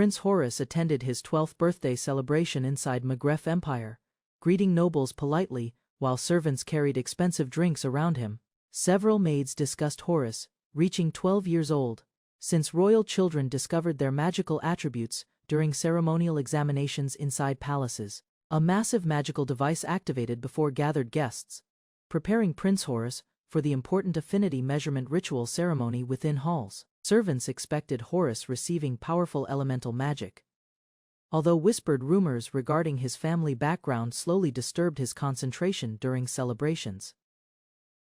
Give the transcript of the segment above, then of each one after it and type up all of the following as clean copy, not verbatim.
Prince Horus attended his 12th birthday celebration inside Magreth Empire, greeting nobles politely while servants carried expensive drinks around him. Several maids discussed Horus, reaching 12 years old, since royal children discovered their magical attributes during ceremonial examinations inside palaces. A massive magical device activated before gathered guests, preparing Prince Horus for the important affinity measurement ritual ceremony within halls. Servants expected Horus receiving powerful elemental magic, although whispered rumors regarding his family background slowly disturbed his concentration during celebrations.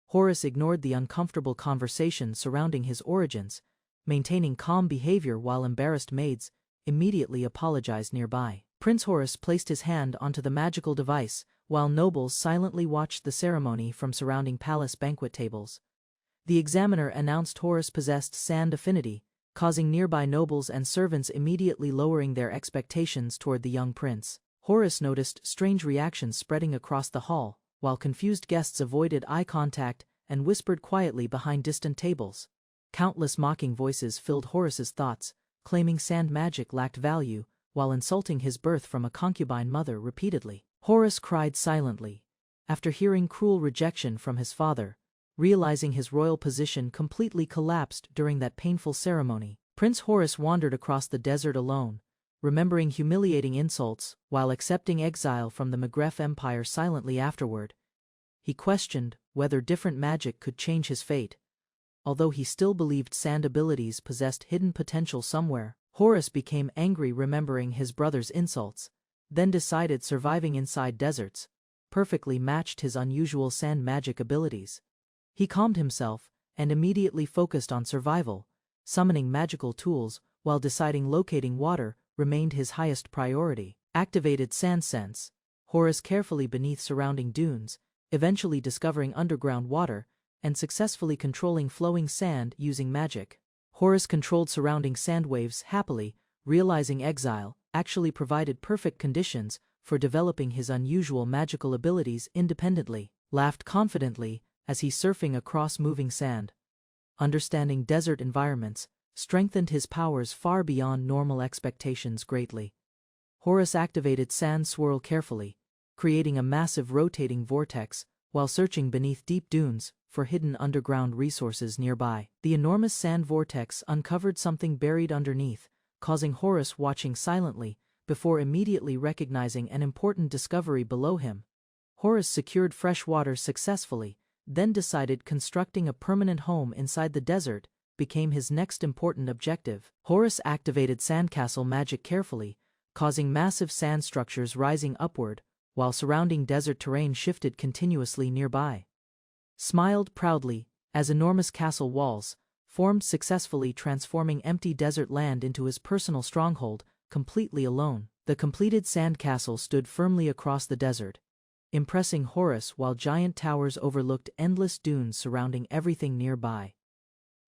Horus ignored the uncomfortable conversation surrounding his origins, maintaining calm behavior while embarrassed maids immediately apologized nearby. Prince Horus placed his hand onto the magical device, while nobles silently watched the ceremony from surrounding palace banquet tables. The examiner announced Horus possessed sand affinity, causing nearby nobles and servants immediately lowering their expectations toward the young prince. Horus noticed strange reactions spreading across the hall, while confused guests avoided eye contact and whispered quietly behind distant tables. Countless mocking voices filled Horus's thoughts, claiming sand magic lacked value, while insulting his birth from a concubine mother repeatedly. Horus cried silently, after hearing cruel rejection from his father, realizing his royal position completely collapsed during that painful ceremony. Prince Horus wandered across the desert alone, remembering humiliating insults while accepting exile from the Magreth Empire silently afterward. He questioned whether different magic could change his fate. Although he still believed sand abilities possessed hidden potential somewhere, Horus became angry remembering his brother's insults, then decided surviving inside deserts perfectly matched his unusual sand magic abilities. He calmed himself and immediately focused on survival, summoning magical tools while deciding locating water remained his highest priority. Activated sand sense. Horus carefully beneath surrounding dunes, eventually discovering underground water and successfully controlling flowing sand using magic. Horus controlled surrounding sand waves happily, realizing exile actually provided perfect conditions for developing his unusual magical abilities independently. Laughed confidently as he surfing across moving sand. Understanding desert environments strengthened his powers far beyond normal expectations greatly. Horus activated sand swirl carefully, creating a massive rotating vortex while searching beneath deep dunes for hidden underground resources nearby. The enormous sand vortex uncovered something buried underneath, causing Horus watching silently before immediately recognizing an important discovery below him. Horus secured fresh water successfully, then decided constructing a permanent home inside the desert became his next important objective. Horus activated sandcastle magic carefully, causing massive sand structures rising upward, while surrounding desert terrain shifted continuously nearby. Smiled proudly as enormous castle walls formed successfully, transforming empty desert land into his personal stronghold, completely alone. The completed sandcastle stood firmly across the desert, impressing Horus while giant towers overlooked endless dunes surrounding everything nearby.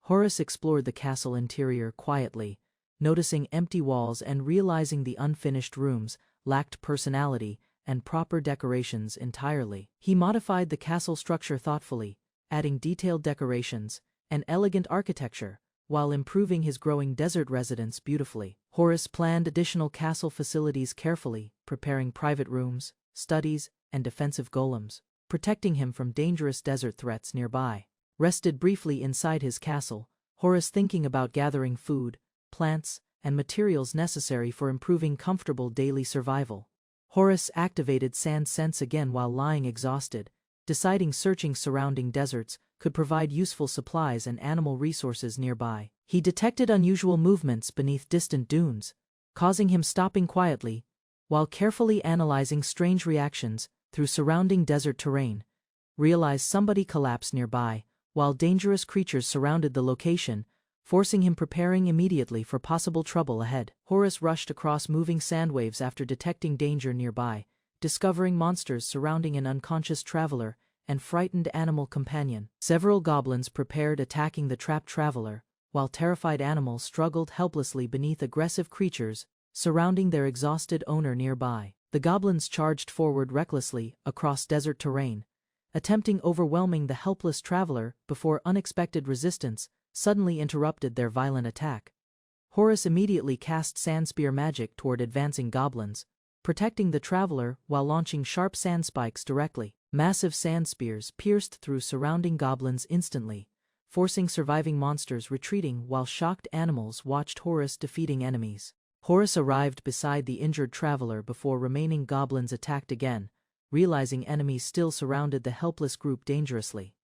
Horus explored the castle interior quietly, noticing empty walls and realizing the unfinished rooms lacked personality and proper decorations entirely. He modified the castle structure thoughtfully, adding detailed decorations and elegant architecture, while improving his growing desert residence beautifully. Horus planned additional castle facilities carefully, preparing private rooms, studies, and defensive golems, protecting him from dangerous desert threats nearby. Rested briefly inside his castle, Horus thinking about gathering food, plants, and materials necessary for improving comfortable daily survival. Horus activated sand sense again while lying exhausted, deciding searching surrounding deserts could provide useful supplies and animal resources nearby. He detected unusual movements beneath distant dunes, causing him stopping quietly, while carefully analyzing strange reactions through surrounding desert terrain, realized somebody collapsed nearby, while dangerous creatures surrounded the location, forcing him preparing immediately for possible trouble ahead. Horus rushed across moving sand waves after detecting danger nearby, discovering monsters surrounding an unconscious traveler and frightened animal companion. Several goblins prepared attacking the trapped traveler, while terrified animals struggled helplessly beneath aggressive creatures surrounding their exhausted owner nearby. The goblins charged forward recklessly across desert terrain, attempting overwhelming the helpless traveler before unexpected resistance suddenly interrupted their violent attack. Horace immediately cast sand spear magic toward advancing goblins, protecting the traveler while launching sharp sand spikes directly. Massive sand spears pierced through surrounding goblins instantly, forcing surviving monsters retreating while shocked animals watched Horace defeating enemies. Horace arrived beside the injured traveler before remaining goblins attacked again, realizing enemies still surrounded the helpless group dangerously.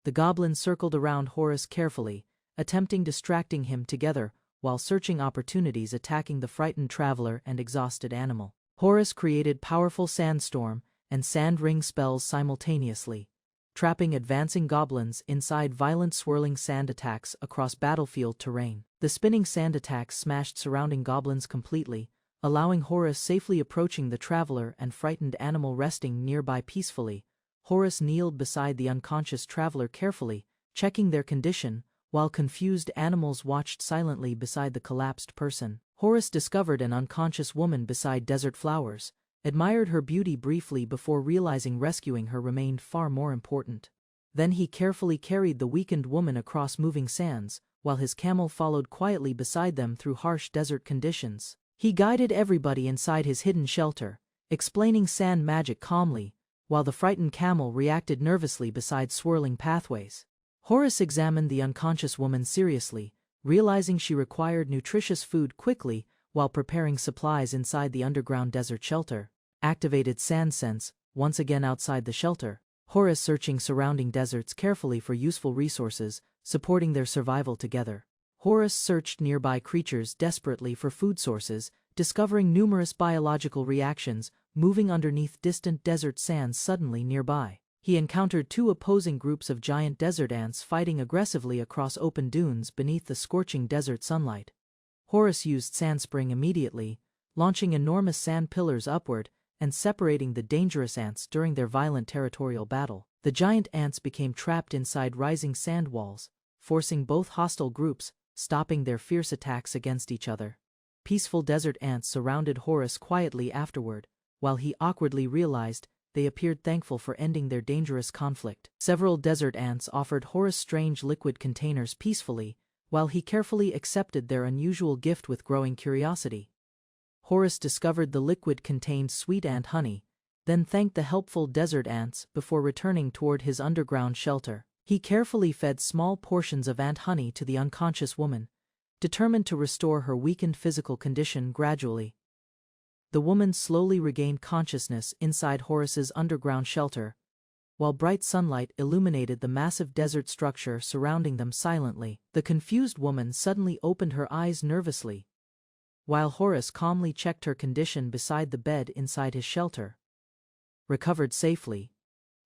The goblins circled around Horace carefully, attempting distracting him together while searching opportunities attacking the frightened traveler and exhausted animal. Horace created powerful sandstorm and sand ring spells simultaneously, trapping advancing goblins inside violent swirling sand attacks across battlefield terrain. The spinning sand attacks smashed surrounding goblins completely, allowing Horace safely approaching the traveler and frightened animal resting nearby peacefully. Horace kneeled beside the unconscious traveler carefully, checking their condition, while confused animals watched silently beside the collapsed person. Horace discovered an unconscious woman beside desert flowers, admired her beauty briefly before realizing rescuing her remained far more important. Then he carefully carried the weakened woman across moving sands, while his camel followed quietly beside them through harsh desert conditions. He guided everybody inside his hidden shelter, explaining sand magic calmly, while the frightened camel reacted nervously beside swirling pathways. Horace examined the unconscious woman seriously, realizing she required nutritious food quickly while preparing supplies inside the underground desert shelter. Activated sand sense, once again outside the shelter. Horace searching surrounding deserts carefully for useful resources, supporting their survival together. Horace searched nearby creatures desperately for food sources, discovering numerous biological reactions moving underneath distant desert sands suddenly nearby. He encountered two opposing groups of giant desert ants fighting aggressively across open dunes beneath the scorching desert sunlight. Horace used Sand Spring immediately, launching enormous sand pillars upward and separating the dangerous ants during their violent territorial battle. The giant ants became trapped inside rising sand walls, forcing both hostile groups, stopping their fierce attacks against each other. Peaceful desert ants surrounded Horace quietly afterward, while he awkwardly realized they appeared thankful for ending their dangerous conflict. Several desert ants offered Horace strange liquid containers peacefully, while he carefully accepted their unusual gift with growing curiosity. Horace discovered the liquid contained sweet ant honey, then thanked the helpful desert ants before returning toward his underground shelter. He carefully fed small portions of ant honey to the unconscious woman, determined to restore her weakened physical condition gradually. The woman slowly regained consciousness inside Horace's underground shelter, while bright sunlight illuminated the massive desert structure surrounding them silently. The confused woman suddenly opened her eyes nervously, while Horace calmly checked her condition beside the bed inside his shelter. Recovered safely,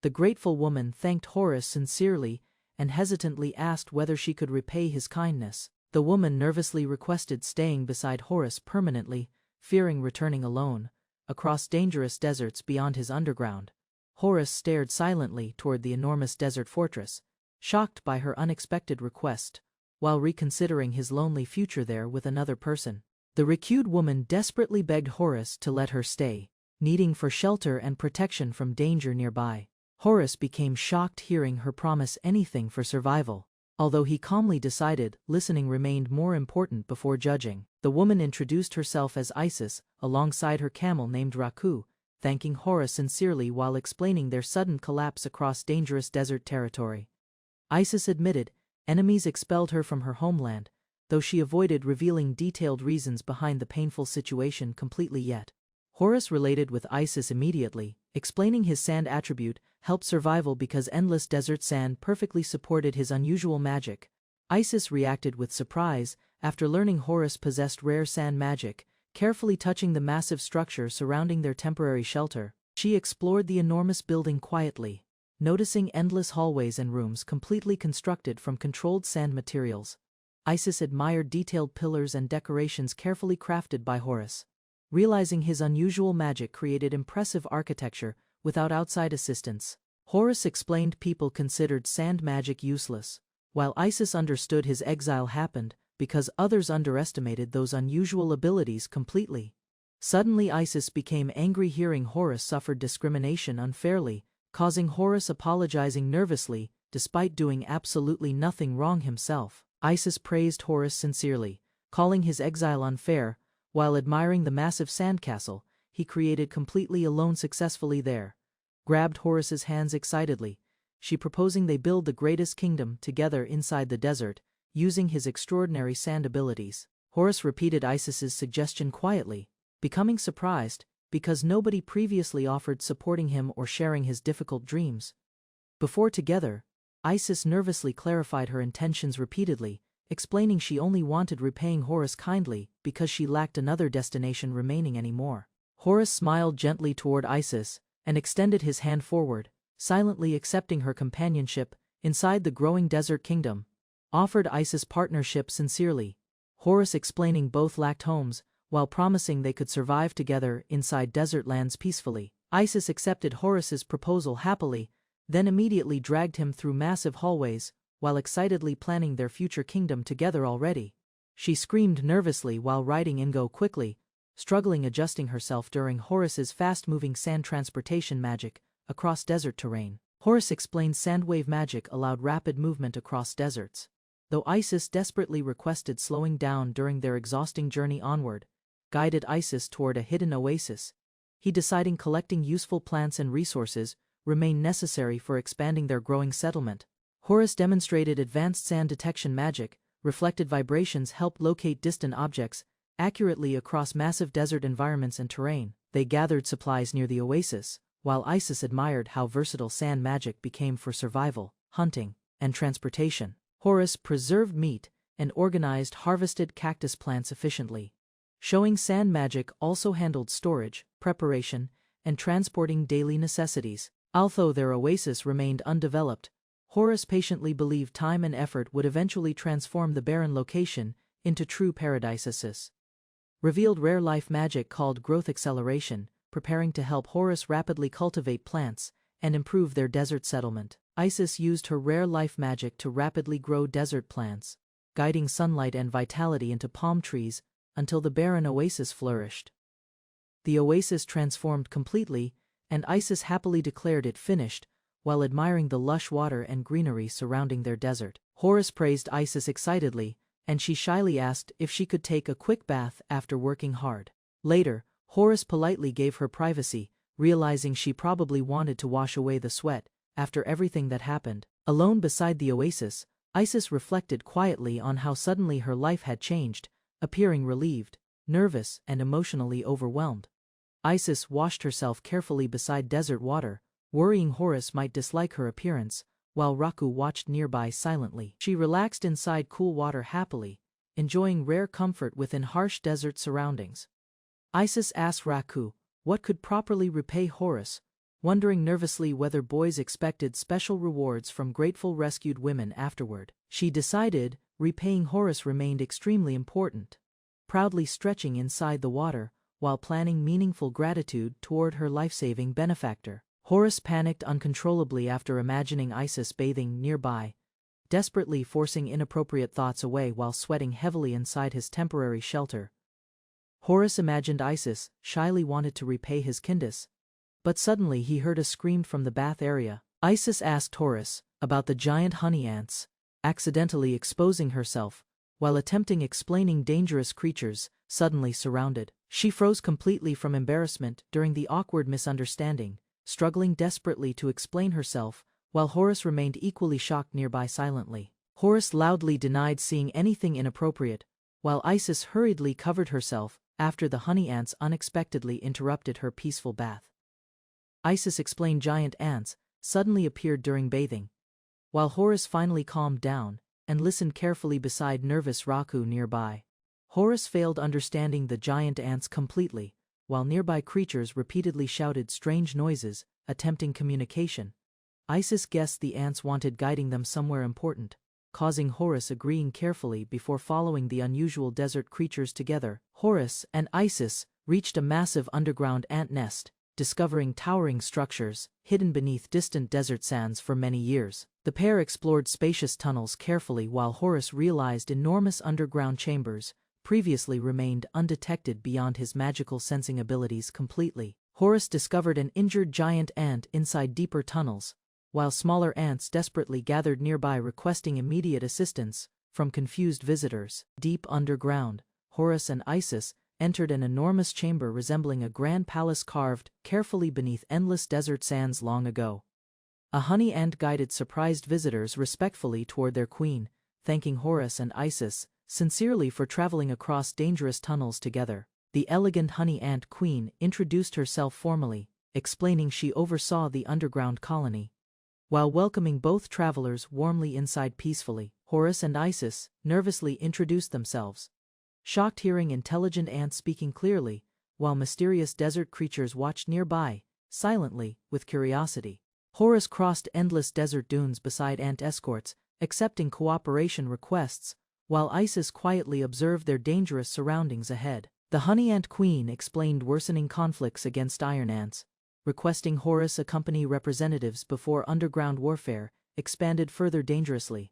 the grateful woman thanked Horace sincerely and hesitantly asked whether she could repay his kindness. The woman nervously requested staying beside Horace permanently, fearing returning alone, across dangerous deserts beyond his underground. Horace stared silently toward the enormous desert fortress, shocked by her unexpected request, while reconsidering his lonely future there with another person. The recused woman desperately begged Horace to let her stay, needing for shelter and protection from danger nearby. Horace became shocked hearing her promise anything for survival. Although he calmly decided listening remained more important before judging. The woman introduced herself as Isis, alongside her camel named Raku, thanking Horace sincerely while explaining their sudden collapse across dangerous desert territory. Isis admitted enemies expelled her from her homeland, though she avoided revealing detailed reasons behind the painful situation completely yet. Horace related with Isis immediately, explaining his sand attribute helped survival because endless desert sand perfectly supported his unusual magic. Isis reacted with surprise after learning Horace possessed rare sand magic, carefully touching the massive structure surrounding their temporary shelter. She explored the enormous building quietly, noticing endless hallways and rooms completely constructed from controlled sand materials. Isis admired detailed pillars and decorations carefully crafted by Horace, realizing his unusual magic created impressive architecture without outside assistance. Horace explained people considered sand magic useless, while Isis understood his exile happened because others underestimated those unusual abilities completely. Suddenly Isis became angry hearing Horace suffered discrimination unfairly, causing Horace apologizing nervously despite doing absolutely nothing wrong himself. Isis praised Horace sincerely, Calling his exile unfair, while admiring the massive sandcastle he created completely alone successfully there, grabbed Horus's hands excitedly, she proposing they build the greatest kingdom together inside the desert, using his extraordinary sand abilities. Horus repeated Isis's suggestion quietly, becoming surprised, because nobody previously offered supporting him or sharing his difficult dreams. Before together, Isis nervously clarified her intentions repeatedly, explaining she only wanted repaying Horus kindly because she lacked another destination remaining anymore. Horus smiled gently toward Isis and extended his hand forward, silently accepting her companionship inside the growing desert kingdom, offered Isis partnership sincerely, Horus explaining both lacked homes, while promising they could survive together inside desert lands peacefully. Isis accepted Horus's proposal happily, then immediately dragged him through massive hallways, while excitedly planning their future kingdom together already. She screamed nervously while riding Ingo quickly, struggling adjusting herself during Horus's fast-moving sand transportation magic across desert terrain. Horus explained sandwave magic allowed rapid movement across deserts. Though Isis desperately requested slowing down during their exhausting journey onward, guided Isis toward a hidden oasis, he deciding collecting useful plants and resources remained necessary for expanding their growing settlement. Horus demonstrated advanced sand detection magic, reflected vibrations helped locate distant objects accurately across massive desert environments and terrain. They gathered supplies near the oasis, while Isis admired how versatile sand magic became for survival, hunting, and transportation. Horus preserved meat and organized harvested cactus plants efficiently, showing sand magic also handled storage, preparation, and transporting daily necessities. Although their oasis remained undeveloped, Horus patiently believed time and effort would eventually transform the barren location into true paradises. Revealed rare life magic called growth acceleration, preparing to help Horus rapidly cultivate plants and improve their desert settlement. Isis used her rare life magic to rapidly grow desert plants, guiding sunlight and vitality into palm trees until the barren oasis flourished. The oasis transformed completely, and Isis happily declared it finished, while admiring the lush water and greenery surrounding their desert. Horus praised Isis excitedly, and she shyly asked if she could take a quick bath after working hard. Later, Horus politely gave her privacy, realizing she probably wanted to wash away the sweat after everything that happened. Alone beside the oasis, Isis reflected quietly on how suddenly her life had changed, appearing relieved, nervous, and emotionally overwhelmed. Isis washed herself carefully beside desert water, worrying Horus might dislike her appearance, while Raku watched nearby silently. She relaxed inside cool water happily, enjoying rare comfort within harsh desert surroundings. Isis asked Raku what could properly repay Horus, wondering nervously whether boys expected special rewards from grateful rescued women afterward. She decided repaying Horus remained extremely important, proudly stretching inside the water while planning meaningful gratitude toward her life-saving benefactor. Horus panicked uncontrollably after imagining Isis bathing nearby, desperately forcing inappropriate thoughts away while sweating heavily inside his temporary shelter. Horus imagined Isis shyly wanted to repay his kindness, but suddenly he heard a scream from the bath area. Isis asked Horus about the giant honey ants, accidentally exposing herself, while attempting explaining dangerous creatures suddenly surrounded. She froze completely from embarrassment during the awkward misunderstanding, struggling desperately to explain herself, while Horus remained equally shocked nearby silently. Horus loudly denied seeing anything inappropriate, while Isis hurriedly covered herself after the honey ants unexpectedly interrupted her peaceful bath. Isis explained giant ants suddenly appeared during bathing, while Horus finally calmed down and listened carefully beside nervous Raku nearby. Horus failed understanding the giant ants completely, while nearby creatures repeatedly shouted strange noises, attempting communication. Isis guessed the ants wanted guiding them somewhere important, causing Horus agreeing carefully before following the unusual desert creatures together. Horus and Isis reached a massive underground ant nest, discovering towering structures hidden beneath distant desert sands for many years. The pair explored spacious tunnels carefully while Horus realized enormous underground chambers previously remained undetected beyond his magical sensing abilities completely. Horus discovered an injured giant ant inside deeper tunnels, while smaller ants desperately gathered nearby requesting immediate assistance. from confused visitors. Deep underground, Horus and Isis entered an enormous chamber resembling a grand palace carved carefully beneath endless desert sands long ago. A honey ant guided surprised visitors respectfully toward their queen, thanking Horus and Isis sincerely for traveling across dangerous tunnels together. The elegant honey ant queen introduced herself formally, explaining she oversaw the underground colony. While welcoming both travelers warmly inside peacefully, Horus and Isis nervously introduced themselves. Shocked hearing intelligent ants speaking clearly, while mysterious desert creatures watched nearby, silently, with curiosity. Horus crossed endless desert dunes beside ant escorts, accepting cooperation requests, while Isis quietly observed their dangerous surroundings ahead. The honey ant queen explained worsening conflicts against iron ants, requesting Horus accompany representatives before underground warfare expanded further dangerously.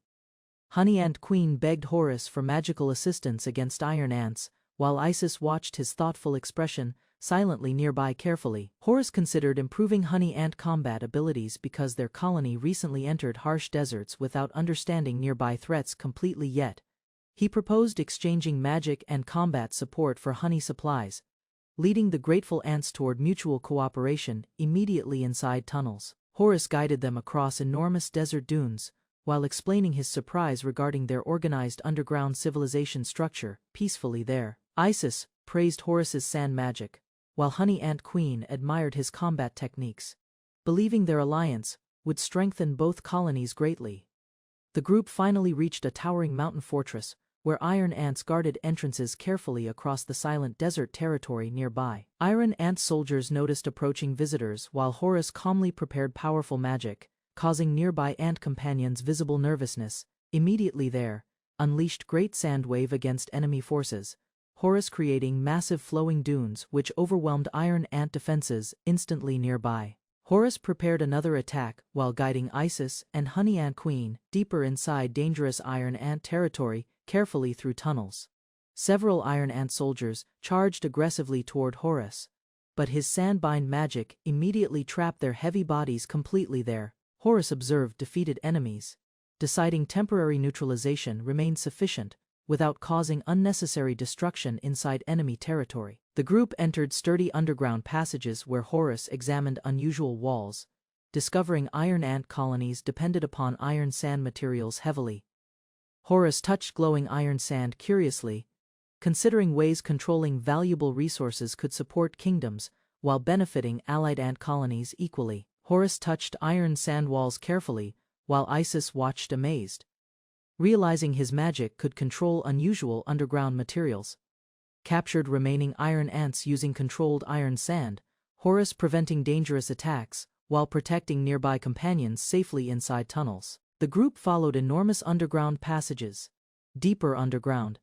Honey ant queen begged Horus for magical assistance against iron ants, while Isis watched his thoughtful expression silently nearby carefully. Horus considered improving honey ant combat abilities because their colony recently entered harsh deserts without understanding nearby threats completely yet. He proposed exchanging magic and combat support for honey supplies, leading the grateful ants toward mutual cooperation immediately inside tunnels. Horus guided them across enormous desert dunes, while explaining his surprise regarding their organized underground civilization structure peacefully there. Isis praised Horus's sand magic, while Honey Ant Queen admired his combat techniques, believing their alliance would strengthen both colonies greatly. The group finally reached a towering mountain fortress, where iron ants guarded entrances carefully across the silent desert territory nearby. Iron ant soldiers noticed approaching visitors while Horus calmly prepared powerful magic, causing nearby ant companions visible nervousness. Immediately there, unleashed great sand wave against enemy forces, Horus creating massive flowing dunes which overwhelmed iron ant defenses instantly nearby. Horus prepared another attack while guiding Isis and Honey Ant Queen deeper inside dangerous iron ant territory, carefully through tunnels. Several iron ant soldiers charged aggressively toward Horus, but his sandbind magic immediately trapped their heavy bodies completely there. Horus observed defeated enemies, deciding temporary neutralization remained sufficient without causing unnecessary destruction inside enemy territory. The group entered sturdy underground passages where Horus examined unusual walls, discovering iron ant colonies depended upon iron sand materials heavily. Horus touched glowing iron sand curiously, considering ways controlling valuable resources could support kingdoms while benefiting allied ant colonies equally. Horus touched iron sand walls carefully, while Isis watched amazed, realizing his magic could control unusual underground materials. Captured remaining iron ants using controlled iron sand, Horus preventing dangerous attacks while protecting nearby companions safely inside tunnels. The group followed enormous underground passages, deeper underground,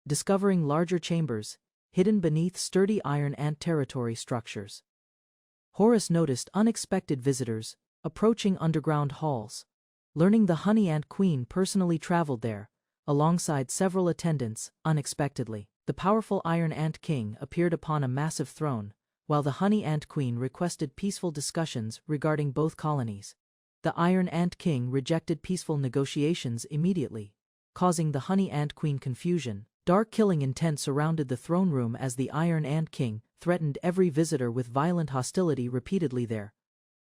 discovering larger chambers hidden beneath sturdy iron ant territory structures. Horus noticed unexpected visitors approaching underground halls, learning the Honey Ant Queen personally traveled there, alongside several attendants, unexpectedly. The powerful Iron Ant King appeared upon a massive throne, while the Honey Ant Queen requested peaceful discussions regarding both colonies. The Iron Ant King rejected peaceful negotiations immediately, causing the Honey Ant Queen confusion. Dark killing intent surrounded the throne room as the Iron Ant King threatened every visitor with violent hostility repeatedly there.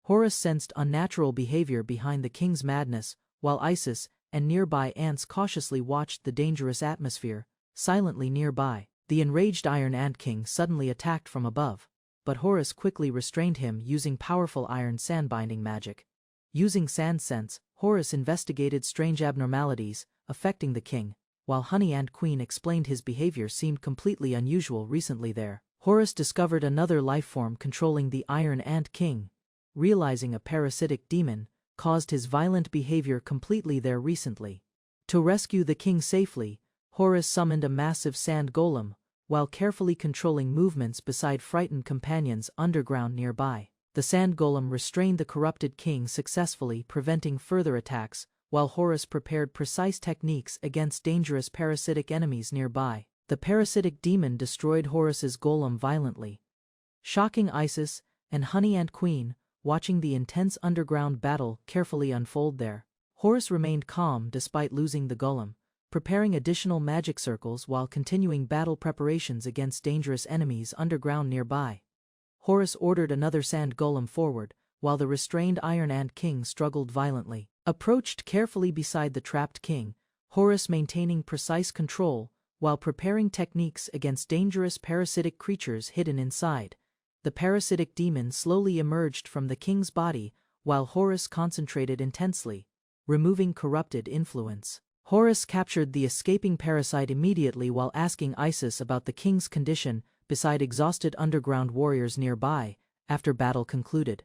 Horus sensed unnatural behavior behind the king's madness, while Isis and nearby ants cautiously watched the dangerous atmosphere. Silently nearby, the enraged Iron Ant King suddenly attacked from above, but Horus quickly restrained him using powerful iron sandbinding magic. Using sand sense, Horus investigated strange abnormalities affecting the king, while Honey Ant Queen explained his behavior seemed completely unusual recently there. Horus discovered another lifeform controlling the Iron Ant King, realizing a parasitic demon caused his violent behavior completely there recently. To rescue the king safely, Horus summoned a massive sand golem, while carefully controlling movements beside frightened companions underground nearby. The sand golem restrained the corrupted king successfully, preventing further attacks, while Horus prepared precise techniques against dangerous parasitic enemies nearby. The parasitic demon destroyed Horus's golem violently, shocking Isis and Honey Ant Queen, watching the intense underground battle carefully unfold there. Horus remained calm despite losing the golem, preparing additional magic circles while continuing battle preparations against dangerous enemies underground nearby. Horus ordered another sand golem forward, while the restrained Iron Ant King struggled violently. Approached carefully beside the trapped king, Horus maintaining precise control, while preparing techniques against dangerous parasitic creatures hidden inside. The parasitic demon slowly emerged from the king's body, while Horus concentrated intensely, removing corrupted influence. Horus captured the escaping parasite immediately while asking Isis about the king's condition beside exhausted underground warriors nearby, after battle concluded.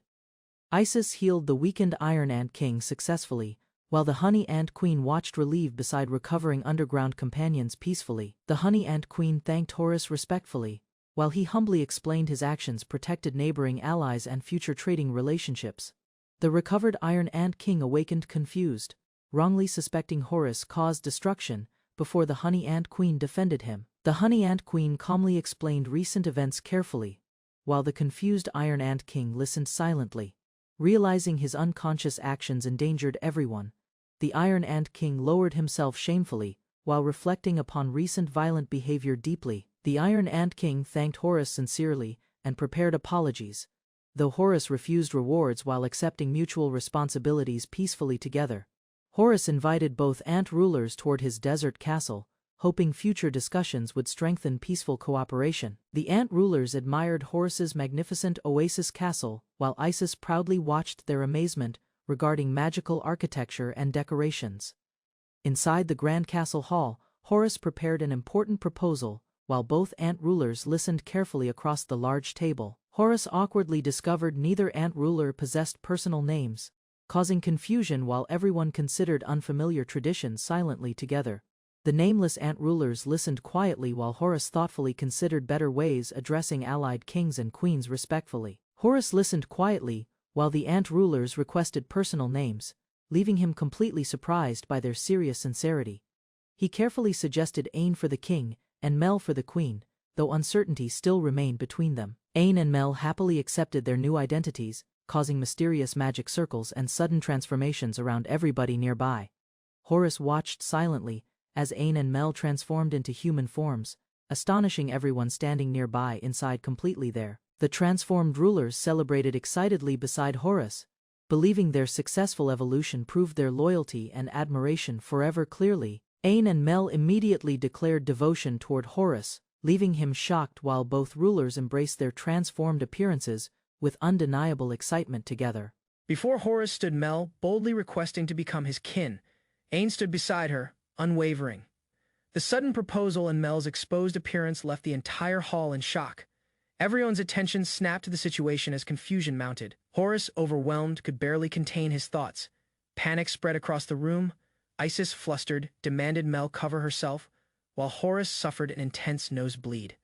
Isis healed the weakened Iron Ant King successfully, while the Honey Ant Queen watched relieved beside recovering underground companions peacefully. The Honey Ant Queen thanked Horus respectfully, while he humbly explained his actions protected neighboring allies and future trading relationships. The recovered Iron Ant King awakened confused, wrongly suspecting Horus caused destruction, before the Honey Ant Queen defended him. The Honey Ant Queen calmly explained recent events carefully, while the confused Iron Ant King listened silently. Realizing his unconscious actions endangered everyone, the Iron Ant King lowered himself shamefully, while reflecting upon recent violent behavior deeply. The Iron Ant King thanked Horus sincerely and prepared apologies, though Horus refused rewards while accepting mutual responsibilities peacefully together. Horus invited both ant rulers toward his desert castle, hoping future discussions would strengthen peaceful cooperation. The ant rulers admired Horus's magnificent oasis castle, while Isis proudly watched their amazement regarding magical architecture and decorations. Inside the grand castle hall, Horus prepared an important proposal, while both ant rulers listened carefully across the large table. Horus awkwardly discovered neither ant ruler possessed personal names, causing confusion while everyone considered unfamiliar traditions silently together. The nameless ant rulers listened quietly while Horus thoughtfully considered better ways addressing allied kings and queens respectfully. Horus listened quietly, while the ant rulers requested personal names, leaving him completely surprised by their serious sincerity. He carefully suggested Ain for the king and Mel for the queen, though uncertainty still remained between them. Ain and Mel happily accepted their new identities, causing mysterious magic circles and sudden transformations around everybody nearby. Horus watched silently as Ain and Mel transformed into human forms, astonishing everyone standing nearby inside completely there. The transformed rulers celebrated excitedly beside Horus, believing their successful evolution proved their loyalty and admiration forever. Clearly, Ain and Mel immediately declared devotion toward Horus, leaving him shocked while both rulers embraced their transformed appearances with undeniable excitement together. Before Horus stood Mel, boldly requesting to become his kin. Ain stood beside her, unwavering. The sudden proposal and Mel's exposed appearance left the entire hall in shock. Everyone's attention snapped to the situation as confusion mounted. Horus, overwhelmed, could barely contain his thoughts. Panic spread across the room. Isis, flustered, demanded Mel cover herself, while Horus suffered an intense nosebleed.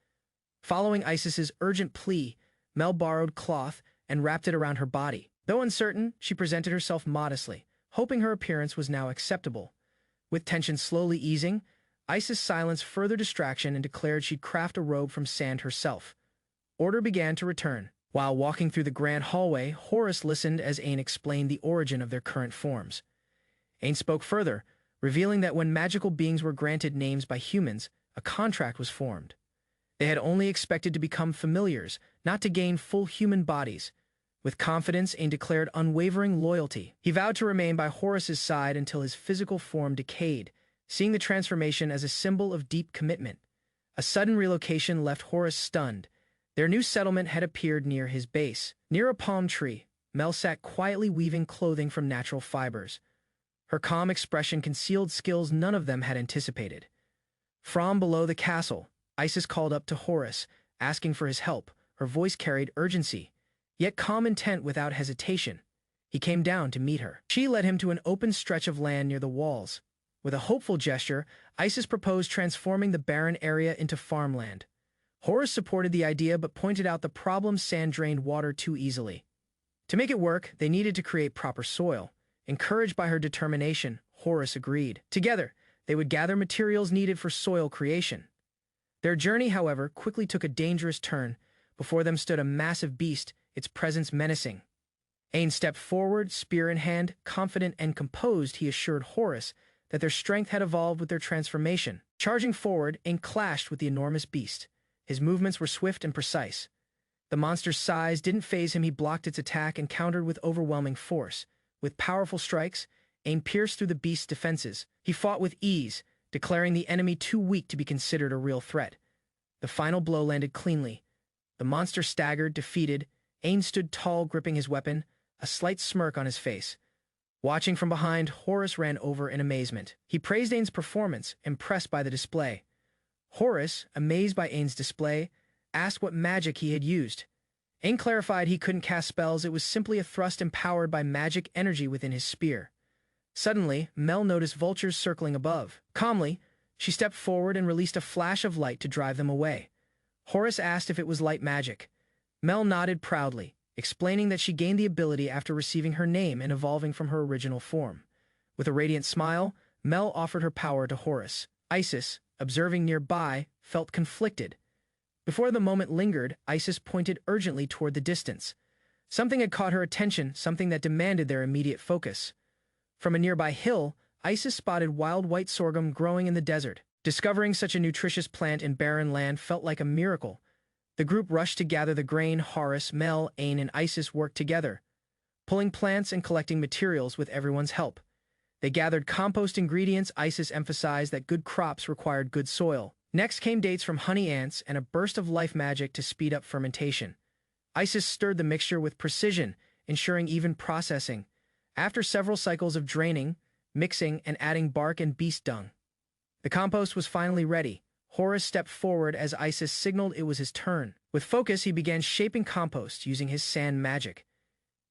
Following Isis's urgent plea, Mel borrowed cloth and wrapped it around her body. Though uncertain, she presented herself modestly, hoping her appearance was now acceptable. With tension slowly easing, Isis silenced further distraction and declared she'd craft a robe from sand herself. Order began to return. While walking through the grand hallway, Horus listened as Ain explained the origin of their current forms. Ain spoke further, revealing that when magical beings were granted names by humans, a contract was formed. They had only expected to become familiars, not to gain full human bodies. With confidence, Ain declared unwavering loyalty. He vowed to remain by Horus's side until his physical form decayed, seeing the transformation as a symbol of deep commitment. A sudden relocation left Horus stunned. Their new settlement had appeared near his base. Near a palm tree, Mel sat quietly weaving clothing from natural fibers. Her calm expression concealed skills none of them had anticipated. From below the castle, Isis called up to Horus, asking for his help. Her voice carried urgency, yet calm intent without hesitation. He came down to meet her. She led him to an open stretch of land near the walls. With a hopeful gesture, Isis proposed transforming the barren area into farmland. Horus supported the idea but pointed out the problem: sand drained water too easily. To make it work, they needed to create proper soil. Encouraged by her determination, Horus agreed. Together, they would gather materials needed for soil creation. Their journey, however, quickly took a dangerous turn. Before them stood a massive beast, its presence menacing. Ain stepped forward, spear in hand. Confident and composed, he assured Horus that their strength had evolved with their transformation. Charging forward, Aang clashed with the enormous beast. His movements were swift and precise. The monster's size didn't faze him. He blocked its attack and countered with overwhelming force. With powerful strikes, Aang pierced through the beast's defenses. He fought with ease, declaring the enemy too weak to be considered a real threat. The final blow landed cleanly. The monster staggered, defeated. Aang stood tall, gripping his weapon, a slight smirk on his face. Watching from behind, Horus ran over in amazement. He praised Aang's performance, impressed by the display. Horus, amazed by Aang's display, asked what magic he had used. Aang clarified he couldn't cast spells. It was simply a thrust empowered by magic energy within his spear. Suddenly, Mel noticed vultures circling above. Calmly, she stepped forward and released a flash of light to drive them away. Horus asked if it was light magic. Mel nodded proudly, explaining that she gained the ability after receiving her name and evolving from her original form. With a radiant smile, Mel offered her power to Horus. Isis, observing nearby, felt conflicted. Before the moment lingered, Isis pointed urgently toward the distance. Something had caught her attention, something that demanded their immediate focus. From a nearby hill, Isis spotted wild white sorghum growing in the desert. Discovering such a nutritious plant in barren land felt like a miracle. The group rushed to gather the grain. Horus, Mel, Aang, and Isis worked together, pulling plants and collecting materials with everyone's help. They gathered compost ingredients. Isis emphasized that good crops required good soil. Next came dates from honey ants and a burst of life magic to speed up fermentation. Isis stirred the mixture with precision, ensuring even processing. After several cycles of draining, mixing, and adding bark and beast dung, the compost was finally ready. Horus stepped forward as Isis signaled it was his turn. With focus, he began shaping compost using his sand magic.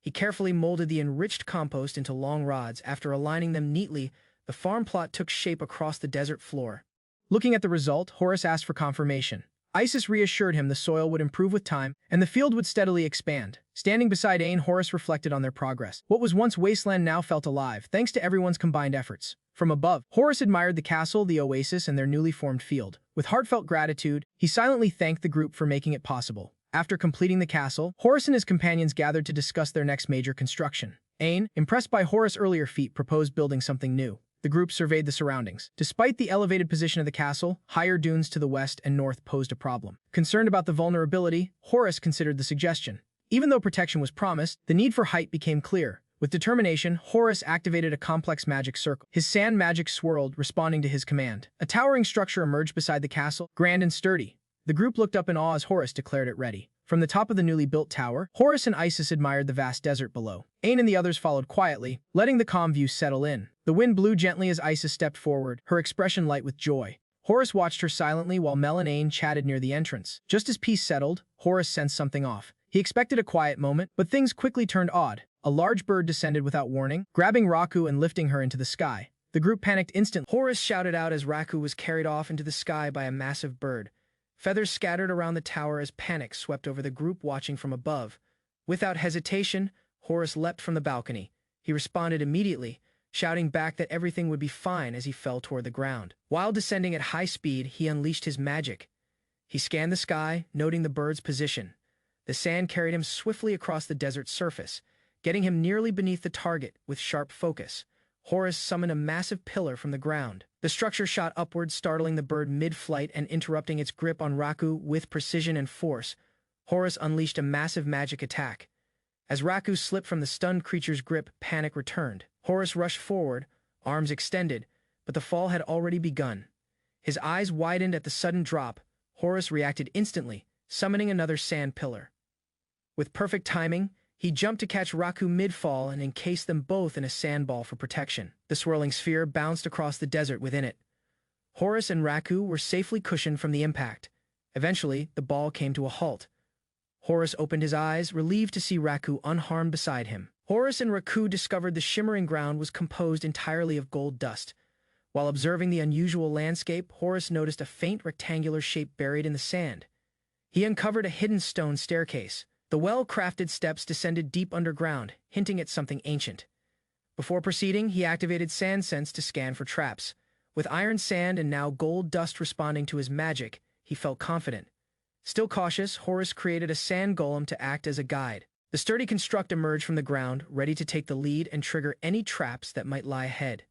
He carefully molded the enriched compost into long rods. After aligning them neatly, the farm plot took shape across the desert floor. Looking at the result, Horus asked for confirmation. Isis reassured him the soil would improve with time, and the field would steadily expand. Standing beside Aang, Horus reflected on their progress. What was once wasteland now felt alive, thanks to everyone's combined efforts. From above, Horus admired the castle, the oasis, and their newly formed field. With heartfelt gratitude, he silently thanked the group for making it possible. After completing the castle, Horus and his companions gathered to discuss their next major construction. Aang, impressed by Horus' earlier feat, proposed building something new. The group surveyed the surroundings. Despite the elevated position of the castle, higher dunes to the west and north posed a problem. Concerned about the vulnerability, Horus considered the suggestion. Even though protection was promised, the need for height became clear. With determination, Horus activated a complex magic circle. His sand magic swirled, responding to his command. A towering structure emerged beside the castle, grand and sturdy. The group looked up in awe as Horus declared it ready. From the top of the newly built tower, Horus and Isis admired the vast desert below. Aang and the others followed quietly, letting the calm view settle in. The wind blew gently as Isis stepped forward, her expression light with joy. Horus watched her silently while Mel and Aang chatted near the entrance. Just as peace settled, Horus sensed something off. He expected a quiet moment, but things quickly turned odd. A large bird descended without warning, grabbing Raku and lifting her into the sky. The group panicked instantly. Horus shouted out as Raku was carried off into the sky by a massive bird. Feathers scattered around the tower as panic swept over the group watching from above. Without hesitation, Horus leapt from the balcony. He responded immediately, shouting back that everything would be fine as he fell toward the ground. While descending at high speed, he unleashed his magic. He scanned the sky, noting the bird's position. The sand carried him swiftly across the desert surface, getting him nearly beneath the target with sharp focus. Horus summoned a massive pillar from the ground. The structure shot upward, startling the bird mid-flight and interrupting its grip on Raku. With precision and force, Horus unleashed a massive magic attack. As Raku slipped from the stunned creature's grip, panic returned. Horus rushed forward, arms extended, but the fall had already begun. His eyes widened at the sudden drop. Horus reacted instantly, summoning another sand pillar. With perfect timing, he jumped to catch Raku mid-fall and encased them both in a sandball for protection. The swirling sphere bounced across the desert within it. Horus and Raku were safely cushioned from the impact. Eventually, the ball came to a halt. Horus opened his eyes, relieved to see Raku unharmed beside him. Horus and Raku discovered the shimmering ground was composed entirely of gold dust. While observing the unusual landscape, Horus noticed a faint rectangular shape buried in the sand. He uncovered a hidden stone staircase. The well-crafted steps descended deep underground, hinting at something ancient. Before proceeding, he activated Sand Sense to scan for traps. With iron sand and now gold dust responding to his magic, he felt confident. Still cautious, Horus created a sand golem to act as a guide. The sturdy construct emerged from the ground, ready to take the lead and trigger any traps that might lie ahead.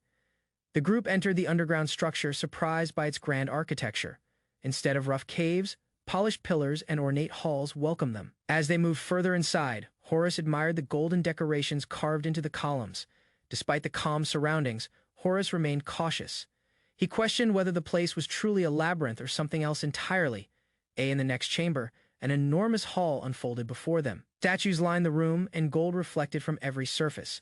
The group entered the underground structure, surprised by its grand architecture. Instead of rough caves, polished pillars and ornate halls welcomed them. As they moved further inside, Horace admired the golden decorations carved into the columns. Despite the calm surroundings, Horace remained cautious. He questioned whether the place was truly a labyrinth or something else entirely. In the next chamber, an enormous hall unfolded before them. Statues lined the room, and gold reflected from every surface.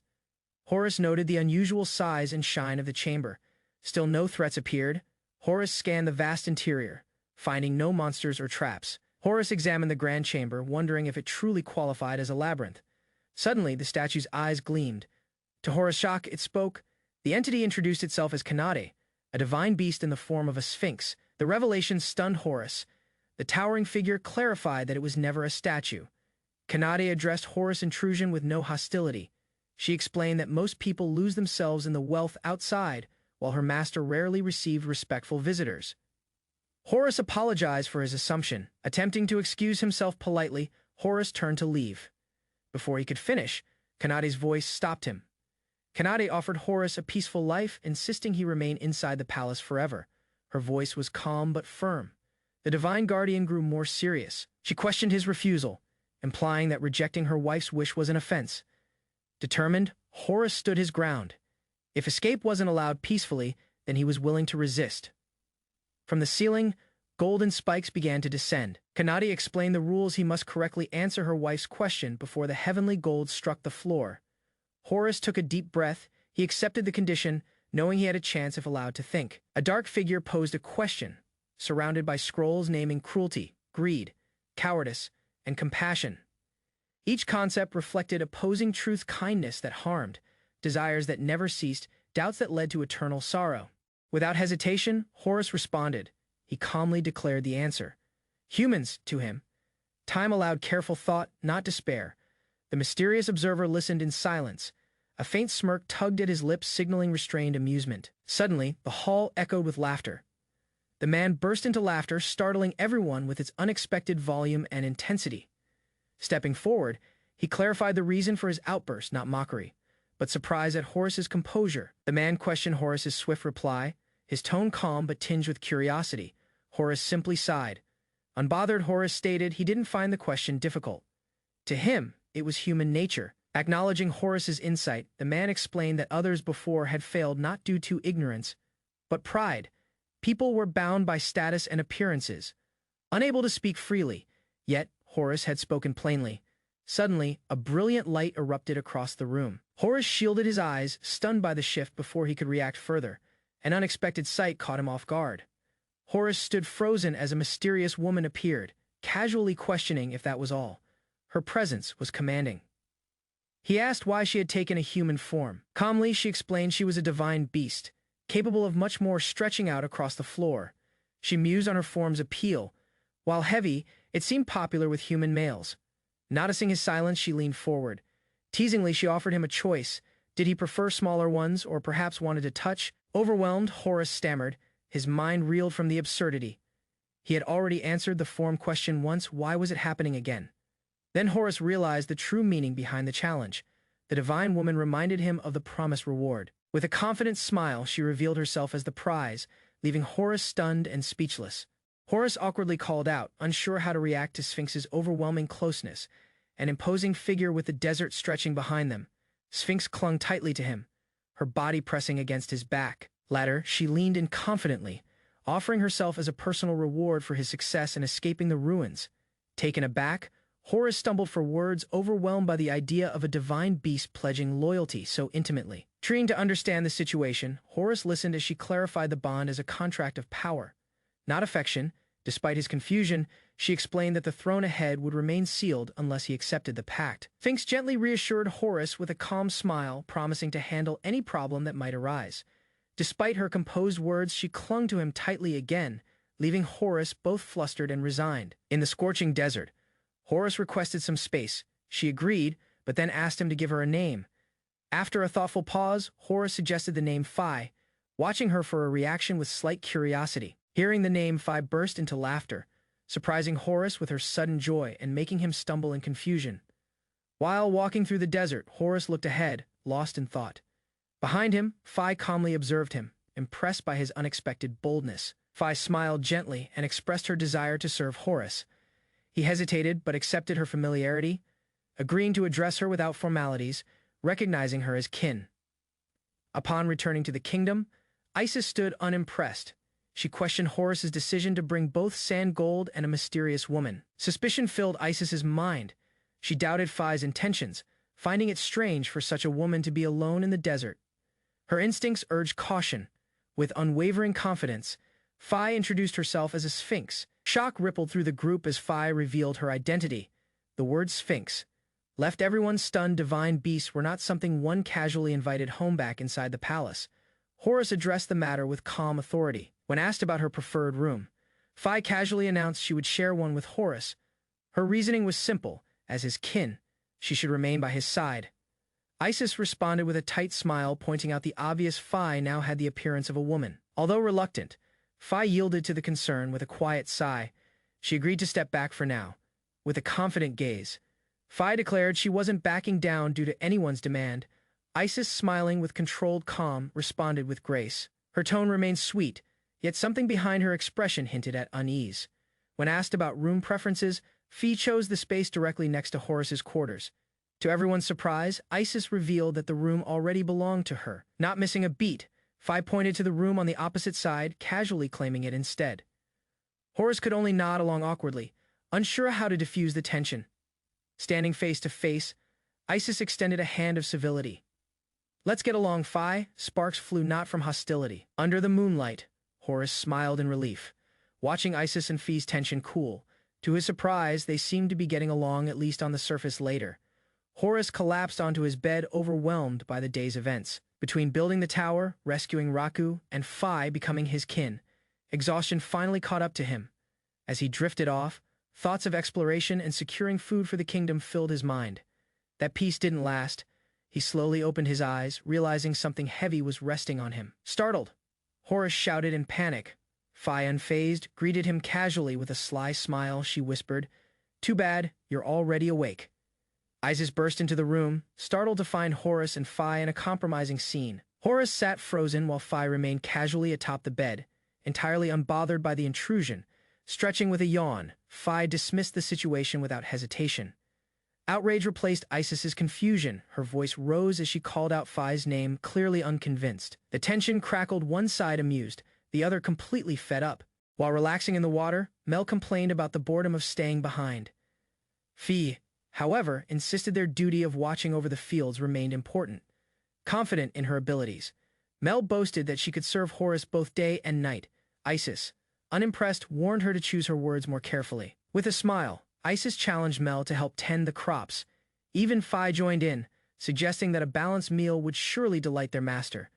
Horace noted the unusual size and shine of the chamber. Still no threats appeared. Horace scanned the vast interior, finding no monsters or traps. Horace examined the grand chamber, wondering if it truly qualified as a labyrinth. Suddenly, the statue's eyes gleamed. To Horace's shock, it spoke. The entity introduced itself as Kanade, a divine beast in the form of a sphinx. The revelation stunned Horace. The towering figure clarified that it was never a statue. Kanade addressed Horace's intrusion with no hostility. She explained that most people lose themselves in the wealth outside, while her master rarely received respectful visitors. Horace apologized for his assumption. Attempting to excuse himself politely, Horace turned to leave. Before he could finish, Kanade's voice stopped him. Kanade offered Horace a peaceful life, insisting he remain inside the palace forever. Her voice was calm but firm. The divine guardian grew more serious. She questioned his refusal, implying that rejecting her wife's wish was an offense. Determined, Horace stood his ground. If escape wasn't allowed peacefully, then he was willing to resist. From the ceiling, golden spikes began to descend. Kanade explained the rules. He must correctly answer her wife's question before the heavenly gold struck the floor. Horace took a deep breath. He accepted the condition, knowing he had a chance if allowed to think. A dark figure posed a question, surrounded by scrolls naming cruelty, greed, cowardice, and compassion. Each concept reflected opposing truth: kindness that harmed, desires that never ceased, doubts that led to eternal sorrow. Without hesitation, Horace responded. He calmly declared the answer. Humans, to him. Time allowed careful thought, not despair. The mysterious observer listened in silence. A faint smirk tugged at his lips, signaling restrained amusement. Suddenly, the hall echoed with laughter. The man burst into laughter, startling everyone with its unexpected volume and intensity. Stepping forward, he clarified the reason for his outburst, not mockery, but surprise at Horace's composure. The man questioned Horace's swift reply, his tone calm but tinged with curiosity. Horace simply sighed. Unbothered, Horace stated he didn't find the question difficult. To him, it was human nature. Acknowledging Horace's insight, the man explained that others before had failed not due to ignorance, but pride. People were bound by status and appearances, unable to speak freely. Yet, Horace had spoken plainly. Suddenly, a brilliant light erupted across the room. Horace shielded his eyes, stunned by the shift before he could react further. An unexpected sight caught him off guard. Horace stood frozen as a mysterious woman appeared, casually questioning if that was all. Her presence was commanding. He asked why she had taken a human form. Calmly, she explained she was a divine beast, capable of much more, stretching out across the floor. She mused on her form's appeal. While heavy, it seemed popular with human males. Noticing his silence, she leaned forward. Teasingly, she offered him a choice. Did he prefer smaller ones, or perhaps wanted to touch? Overwhelmed, Horace stammered. His mind reeled from the absurdity. He had already answered the form question once. Why was it happening again? Then Horace realized the true meaning behind the challenge. The divine woman reminded him of the promised reward. With a confident smile, she revealed herself as the prize, leaving Horace stunned and speechless. Horace awkwardly called out, unsure how to react to Sphinx's overwhelming closeness, an imposing figure with the desert stretching behind them. Sphinx clung tightly to him, her body pressing against his back. Later, she leaned in confidently, offering herself as a personal reward for his success in escaping the ruins. Taken aback, Horace stumbled for words, overwhelmed by the idea of a divine beast pledging loyalty so intimately. Trying to understand the situation, Horace listened as she clarified the bond as a contract of power, not affection. Despite his confusion, she explained that the throne ahead would remain sealed unless he accepted the pact. Sphinx gently reassured Horace with a calm smile, promising to handle any problem that might arise. Despite her composed words, she clung to him tightly again, leaving Horace both flustered and resigned. In the scorching desert, Horace requested some space. She agreed, but then asked him to give her a name. After a thoughtful pause, Horace suggested the name Phi, watching her for a reaction with slight curiosity. Hearing the name, Phi burst into laughter, surprising Horace with her sudden joy and making him stumble in confusion. While walking through the desert, Horace looked ahead, lost in thought. Behind him, Phi calmly observed him, impressed by his unexpected boldness. Phi smiled gently and expressed her desire to serve Horus. He hesitated but accepted her familiarity, agreeing to address her without formalities, recognizing her as kin. Upon returning to the kingdom, Isis stood unimpressed. She questioned Horus's decision to bring both sand gold and a mysterious woman. Suspicion filled Isis's mind. She doubted Phi's intentions, finding it strange for such a woman to be alone in the desert. Her instincts urged caution. With unwavering confidence, Phi introduced herself as a sphinx. Shock rippled through the group as Phi revealed her identity. The word sphinx left everyone stunned. Divine beasts were not something one casually invited home back inside the palace. Horus addressed the matter with calm authority. When asked about her preferred room, Phi casually announced she would share one with Horus. Her reasoning was simple. As his kin, she should remain by his side. Isis responded with a tight smile, pointing out the obvious. Phi now had the appearance of a woman. Although reluctant, Phi yielded to the concern with a quiet sigh. She agreed to step back for now. With a confident gaze, Phi declared she wasn't backing down due to anyone's demand. Isis, smiling with controlled calm, responded with grace. Her tone remained sweet, yet something behind her expression hinted at unease. When asked about room preferences, Phi chose the space directly next to Horus's quarters. To everyone's surprise, Isis revealed that the room already belonged to her. Not missing a beat, Phi pointed to the room on the opposite side, casually claiming it instead. Horus could only nod along awkwardly, unsure how to diffuse the tension. Standing face to face, Isis extended a hand of civility. "Let's get along, Phi." Sparks flew not from hostility. Under the moonlight, Horus smiled in relief, watching Isis and Phi's tension cool. To his surprise, they seemed to be getting along, at least on the surface. Later, Horus collapsed onto his bed, overwhelmed by the day's events. Between building the tower, rescuing Raku, and Phi becoming his kin, exhaustion finally caught up to him. As he drifted off, thoughts of exploration and securing food for the kingdom filled his mind. That peace didn't last. He slowly opened his eyes, realizing something heavy was resting on him. Startled, Horus shouted in panic. Phi, unfazed, greeted him casually with a sly smile. She whispered, "Too bad, you're already awake." Isis burst into the room, startled to find Horus and Phi in a compromising scene. Horus sat frozen while Phi remained casually atop the bed, entirely unbothered by the intrusion. Stretching with a yawn, Phi dismissed the situation without hesitation. Outrage replaced Isis's confusion. Her voice rose as she called out Phi's name, clearly unconvinced. The tension crackled, one side amused, the other completely fed up. While relaxing in the water, Mel complained about the boredom of staying behind. Phi, however, insisted their duty of watching over the fields remained important. Confident in her abilities, Mel boasted that she could serve Horus both day and night. Isis, unimpressed, warned her to choose her words more carefully. With a smile, Isis challenged Mel to help tend the crops. Even Phi joined in, suggesting that a balanced meal would surely delight their master.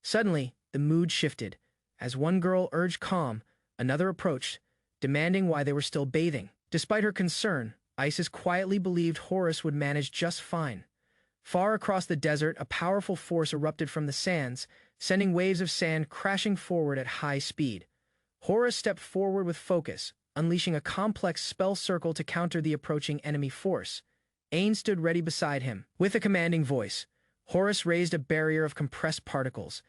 Suddenly, the mood shifted. As one girl urged calm, another approached, demanding why they were still bathing. Despite her concern, Isis quietly believed Horus would manage just fine. Far across the desert, a powerful force erupted from the sands, sending waves of sand crashing forward at high speed. Horus stepped forward with focus, unleashing a complex spell circle to counter the approaching enemy force. Ain stood ready beside him. With a commanding voice, Horus raised a barrier of compressed particles.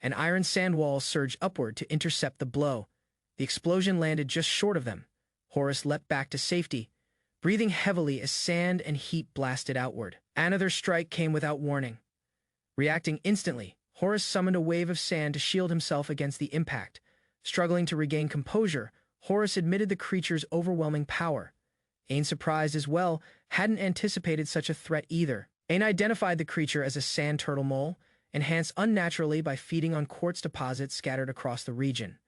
An iron sand wall surged upward to intercept the blow. The explosion landed just short of them. Horus leapt back to safety, breathing heavily as sand and heat blasted outward. Another strike came without warning. Reacting instantly, Horus summoned a wave of sand to shield himself against the impact. Struggling to regain composure, Horus admitted the creature's overwhelming power. Ain, surprised as well, hadn't anticipated such a threat either. Ain identified the creature as a sand turtle mole, enhanced unnaturally by feeding on quartz deposits scattered across the region.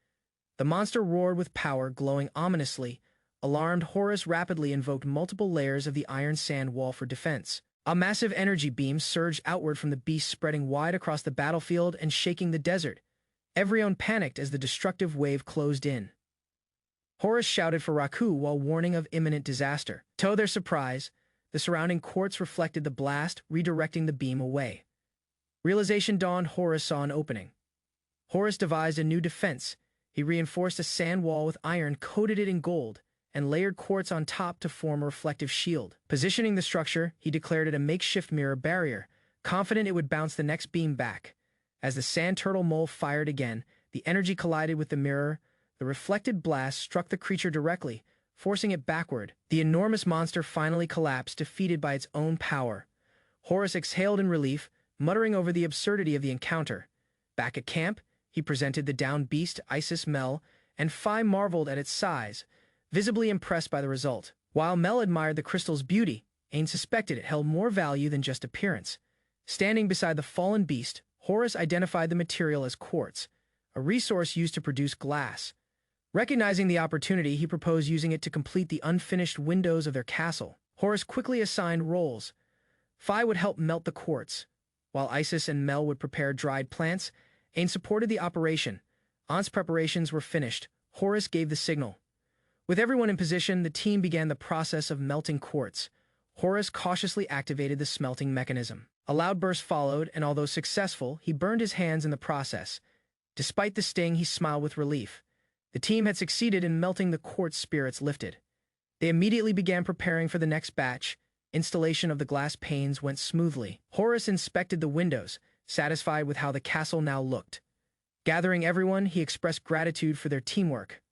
The monster roared with power, glowing ominously. Alarmed, Horus rapidly invoked multiple layers of the iron sand wall for defense. A massive energy beam surged outward from the beast, spreading wide across the battlefield and shaking the desert. Everyone panicked as the destructive wave closed in. Horus shouted for Raku while warning of imminent disaster. To their surprise, the surrounding quartz reflected the blast, redirecting the beam away. Realization dawned. Horus saw an opening. Horus devised a new defense. He reinforced a sand wall with iron, coated it in gold, and layered quartz on top to form a reflective shield. Positioning the structure, he declared it a makeshift mirror barrier, confident it would bounce the next beam back. As the sand turtle mole fired again, the energy collided with the mirror. The reflected blast struck the creature directly, forcing it backward. The enormous monster finally collapsed, defeated by its own power. Horus exhaled in relief, muttering over the absurdity of the encounter. Back at camp, he presented the downed beast Isis Mel, and Phi marveled at its size, visibly impressed by the result. While Mel admired the crystal's beauty, Ain suspected it held more value than just appearance. Standing beside the fallen beast, Horus identified the material as quartz, a resource used to produce glass. Recognizing the opportunity, he proposed using it to complete the unfinished windows of their castle. Horus quickly assigned roles. Phi would help melt the quartz, while Isis and Mel would prepare dried plants. Ain supported the operation. Once preparations were finished, Horus gave the signal. With everyone in position, the team began the process of melting quartz. Horus cautiously activated the smelting mechanism. A loud burst followed, and although successful, he burned his hands in the process. Despite the sting, he smiled with relief. The team had succeeded in melting the quartz. Spirits lifted. They immediately began preparing for the next batch. Installation of the glass panes went smoothly. Horus inspected the windows, satisfied with how the castle now looked. Gathering everyone, he expressed gratitude for their teamwork.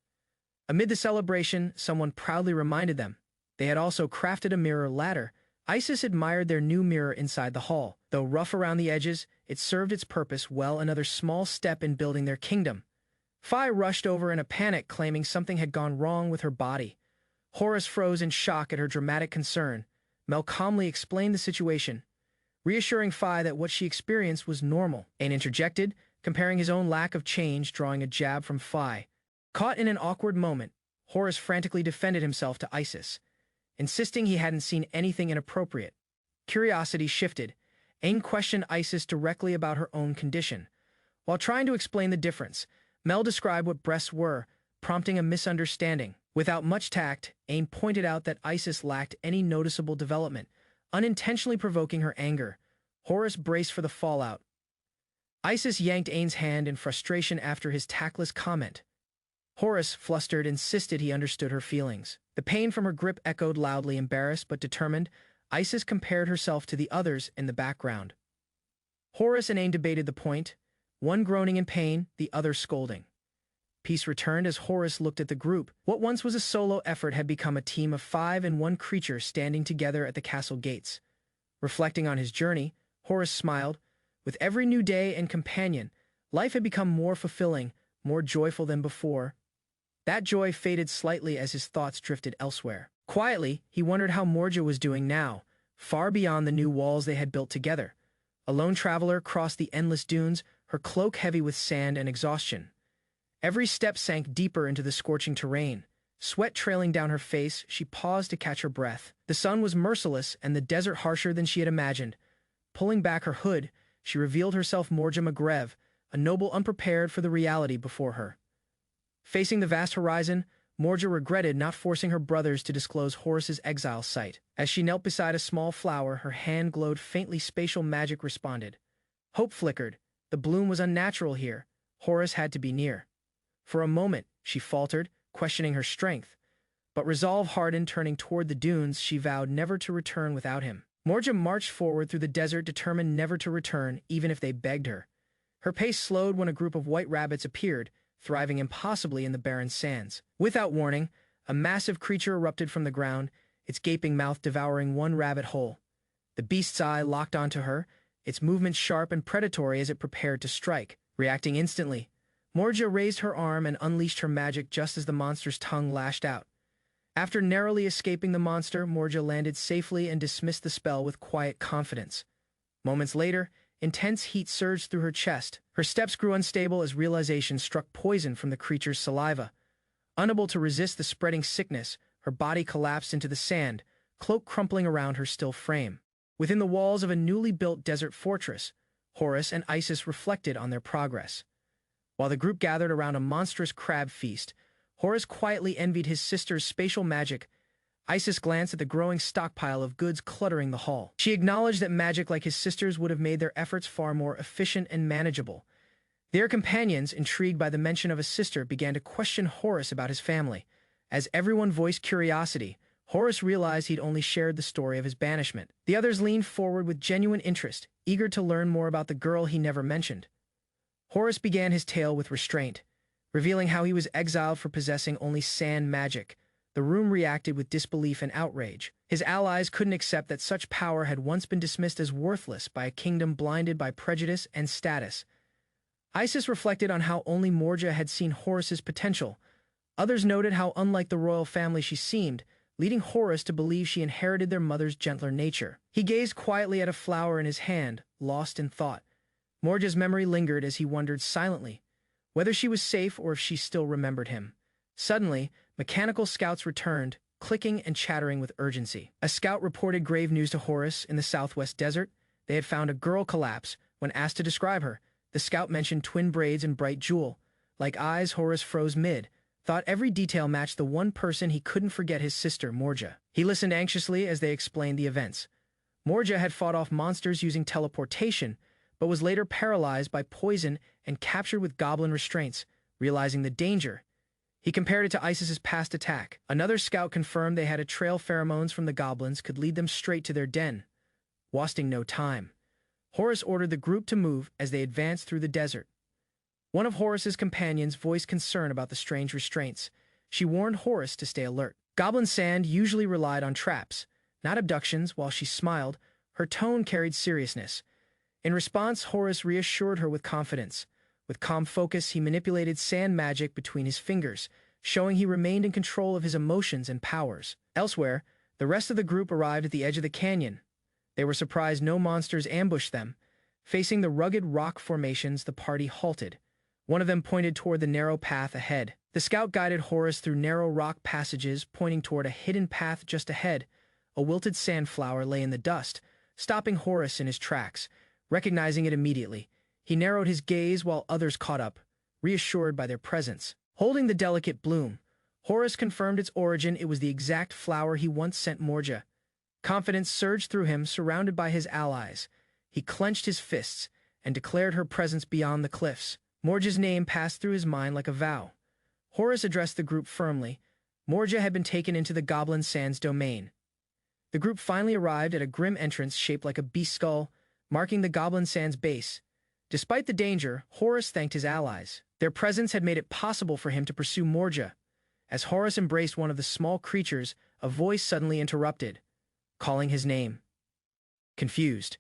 Amid the celebration, someone proudly reminded them they had also crafted a mirror ladder. Isis admired their new mirror inside the hall. Though rough around the edges, it served its purpose well, another small step in building their kingdom. Phi rushed over in a panic, claiming something had gone wrong with her body. Horus froze in shock at her dramatic concern. Mel calmly explained the situation, reassuring Phi that what she experienced was normal. Ain interjected, comparing his own lack of change, drawing a jab from Phi. Caught in an awkward moment, Horus frantically defended himself to Isis, insisting he hadn't seen anything inappropriate. Curiosity shifted. Ain questioned Isis directly about her own condition. While trying to explain the difference, Mel described what breasts were, prompting a misunderstanding. Without much tact, Ain pointed out that Isis lacked any noticeable development, unintentionally provoking her anger. Horus braced for the fallout. Isis yanked Ain's hand in frustration after his tactless comment. Horus, flustered, insisted he understood her feelings. The pain from her grip echoed loudly. Embarrassed but determined, Isis compared herself to the others in the background. Horus and Ain debated the point, one groaning in pain, the other scolding. Peace returned as Horus looked at the group. What once was a solo effort had become a team of 5 and 1 creature standing together at the castle gates. Reflecting on his journey, Horus smiled. With every new day and companion, life had become more fulfilling, more joyful than before. That joy faded slightly as his thoughts drifted elsewhere. Quietly, he wondered how Morja was doing now, far beyond the new walls they had built together. A lone traveler crossed the endless dunes, her cloak heavy with sand and exhaustion. Every step sank deeper into the scorching terrain. Sweat trailing down her face, she paused to catch her breath. The sun was merciless and the desert harsher than she had imagined. Pulling back her hood, she revealed herself Morja Magrev, a noble unprepared for the reality before her. Facing the vast horizon, Morja regretted not forcing her brothers to disclose Horus's exile site. As she knelt beside a small flower, her hand glowed faintly. Spatial magic responded. Hope flickered. The bloom was unnatural here. Horus had to be near. For a moment, she faltered, questioning her strength. But resolve hardened. Turning toward the dunes, she vowed never to return without him. Morja marched forward through the desert, determined never to return, even if they begged her. Her pace slowed when a group of white rabbits appeared, thriving impossibly in the barren sands. Without warning, a massive creature erupted from the ground, its gaping mouth devouring one rabbit whole. The beast's eye locked onto her, its movements sharp and predatory as it prepared to strike. Reacting instantly, Morja raised her arm and unleashed her magic just as the monster's tongue lashed out. After narrowly escaping the monster, Morja landed safely and dismissed the spell with quiet confidence. Moments later, intense heat surged through her chest. Her steps grew unstable as realization struck poison from the creature's saliva. Unable to resist the spreading sickness, her body collapsed into the sand, cloak crumpling around her still frame. Within the walls of a newly built desert fortress, Horus and Isis reflected on their progress. While the group gathered around a monstrous crab feast, Horus quietly envied his sister's spatial magic. Isis glanced at the growing stockpile of goods cluttering the hall. She acknowledged that magic like his sister's would have made their efforts far more efficient and manageable. Their companions, intrigued by the mention of a sister, began to question Horus about his family. As everyone voiced curiosity, Horus realized he'd only shared the story of his banishment. The others leaned forward with genuine interest, eager to learn more about the girl he never mentioned. Horus began his tale with restraint, revealing how he was exiled for possessing only sand magic. The room reacted with disbelief and outrage. His allies couldn't accept that such power had once been dismissed as worthless by a kingdom blinded by prejudice and status. Isis reflected on how only Morja had seen Horus's potential. Others noted how unlike the royal family she seemed, leading Horus to believe she inherited their mother's gentler nature. He gazed quietly at a flower in his hand, lost in thought. Morja's memory lingered as he wondered silently whether she was safe or if she still remembered him. Suddenly, mechanical scouts returned, clicking and chattering with urgency. A scout reported grave news to Horus in the southwest desert. They had found a girl collapse. When asked to describe her, the scout mentioned twin braids and bright jewel. Like eyes, Horus froze mid, thought every detail matched the one person he couldn't forget, his sister, Morja. He listened anxiously as they explained the events. Morja had fought off monsters using teleportation, but was later paralyzed by poison and captured with goblin restraints. Realizing the danger, he compared it to Isis's past attack. Another scout confirmed they had a trail pheromones from the goblins could lead them straight to their den. Wasting no time, Horus ordered the group to move as they advanced through the desert. One of Horus's companions voiced concern about the strange restraints. She warned Horus to stay alert. Goblin Sand usually relied on traps, not abductions. While she smiled, her tone carried seriousness. In response, Horus reassured her with confidence. With calm focus, he manipulated sand magic between his fingers, showing he remained in control of his emotions and powers. Elsewhere, the rest of the group arrived at the edge of the canyon. They were surprised no monsters ambushed them. Facing the rugged rock formations, the party halted. One of them pointed toward the narrow path ahead. The scout guided Horus through narrow rock passages, pointing toward a hidden path just ahead. A wilted sandflower lay in the dust, stopping Horus in his tracks. Recognizing it immediately, he narrowed his gaze while others caught up, reassured by their presence. Holding the delicate bloom, Horus confirmed its origin. It was the exact flower he once sent Morja. Confidence surged through him, surrounded by his allies. He clenched his fists and declared her presence beyond the cliffs. Morja's name passed through his mind like a vow. Horus addressed the group firmly. Morja had been taken into the Goblin Sands domain. The group finally arrived at a grim entrance shaped like a beast skull, marking the Goblin Sands base. Despite the danger, Horus thanked his allies. Their presence had made it possible for him to pursue Morja. As Horus embraced one of the small creatures, a voice suddenly interrupted, calling his name. Confused,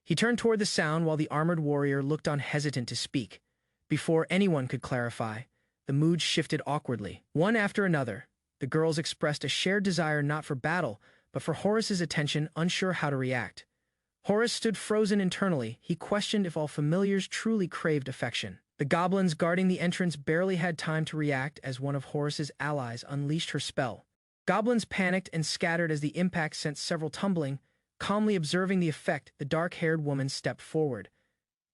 he turned toward the sound while the armored warrior looked on, hesitant to speak. Before anyone could clarify, the mood shifted awkwardly. One after another, the girls expressed a shared desire not for battle, but for Horus's attention, unsure how to react. Horus stood frozen internally. He questioned if all familiars truly craved affection. The goblins guarding the entrance barely had time to react as one of Horus's allies unleashed her spell. Goblins panicked and scattered as the impact sent several tumbling. Calmly observing the effect, the dark-haired woman stepped forward.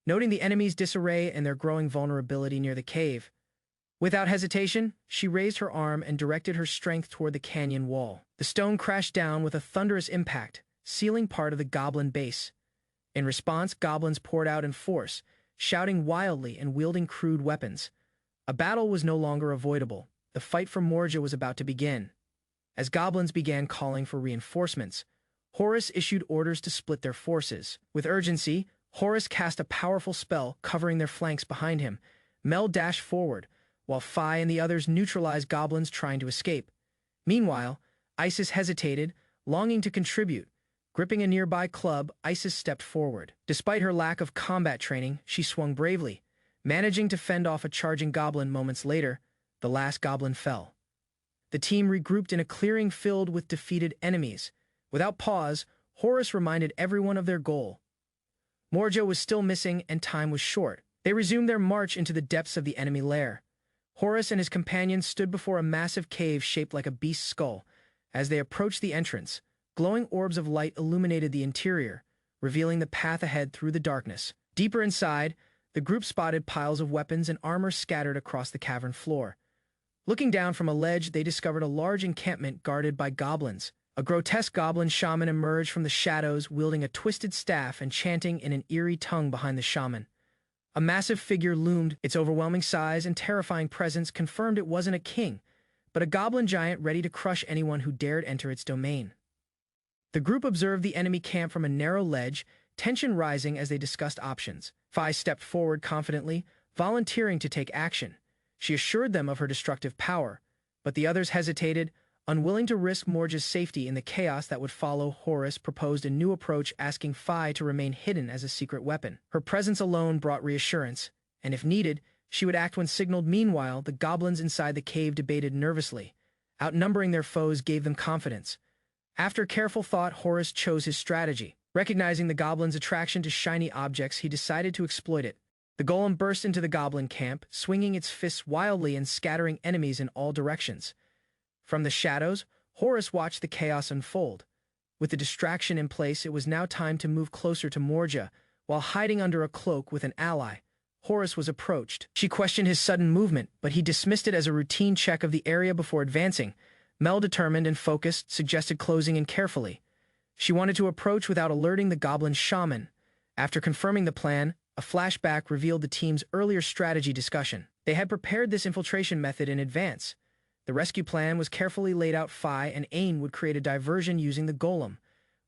Noting the enemy's disarray and their growing vulnerability near the cave, without hesitation, she raised her arm and directed her strength toward the canyon wall. The stone crashed down with a thunderous impact, sealing part of the goblin base. In response, goblins poured out in force, shouting wildly and wielding crude weapons. A battle was no longer avoidable. The fight for Morja was about to begin. As goblins began calling for reinforcements, Horus issued orders to split their forces. With urgency, Horus cast a powerful spell covering their flanks behind him. Mel dashed forward, while Phi and the others neutralized goblins trying to escape. Meanwhile, Isis hesitated, longing to contribute. Gripping a nearby club, Isis stepped forward. Despite her lack of combat training, she swung bravely, managing to fend off a charging goblin. Moments later, the last goblin fell. The team regrouped in a clearing filled with defeated enemies. Without pause, Horus reminded everyone of their goal. Morja was still missing and time was short. They resumed their march into the depths of the enemy lair. Horus and his companions stood before a massive cave shaped like a beast's skull. As they approached the entrance, glowing orbs of light illuminated the interior, revealing the path ahead through the darkness. Deeper inside, the group spotted piles of weapons and armor scattered across the cavern floor. Looking down from a ledge, they discovered a large encampment guarded by goblins. A grotesque goblin shaman emerged from the shadows, wielding a twisted staff and chanting in an eerie tongue behind the shaman. A massive figure loomed. Its overwhelming size and terrifying presence confirmed it wasn't a king, but a goblin giant ready to crush anyone who dared enter its domain. The group observed the enemy camp from a narrow ledge, tension rising as they discussed options. Phi stepped forward confidently, volunteering to take action. She assured them of her destructive power, but the others hesitated, unwilling to risk Morja's safety in the chaos that would follow. Horus proposed a new approach, asking Phi to remain hidden as a secret weapon. Her presence alone brought reassurance, and if needed, she would act when signaled. Meanwhile, the goblins inside the cave debated nervously. Outnumbering their foes gave them confidence. After careful thought, Horus chose his strategy. Recognizing the goblins' attraction to shiny objects, he decided to exploit it. The golem burst into the goblin camp, swinging its fists wildly and scattering enemies in all directions. From the shadows, Horus watched the chaos unfold. With the distraction in place, it was now time to move closer to Morja. While hiding under a cloak with an ally, Horus was approached. She questioned his sudden movement, but he dismissed it as a routine check of the area before advancing. Mel, determined and focused, suggested closing in carefully. She wanted to approach without alerting the goblin shaman. After confirming the plan, a flashback revealed the team's earlier strategy discussion. They had prepared this infiltration method in advance. The rescue plan was carefully laid out. Phi and Ain would create a diversion using the golem,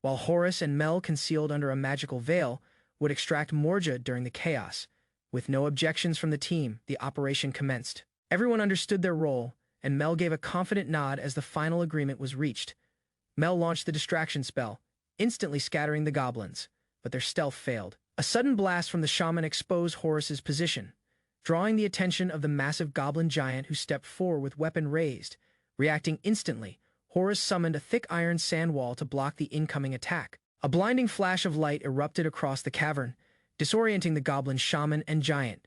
while Horus and Mel, concealed under a magical veil, would extract Morja during the chaos. With no objections from the team, the operation commenced. Everyone understood their role, and Mel gave a confident nod as the final agreement was reached. Mel launched the distraction spell, instantly scattering the goblins, but their stealth failed. A sudden blast from the shaman exposed Horus's position, drawing the attention of the massive goblin giant, who stepped forward with weapon raised. Reacting instantly, Horus summoned a thick iron sand wall to block the incoming attack. A blinding flash of light erupted across the cavern, disorienting the goblin shaman and giant.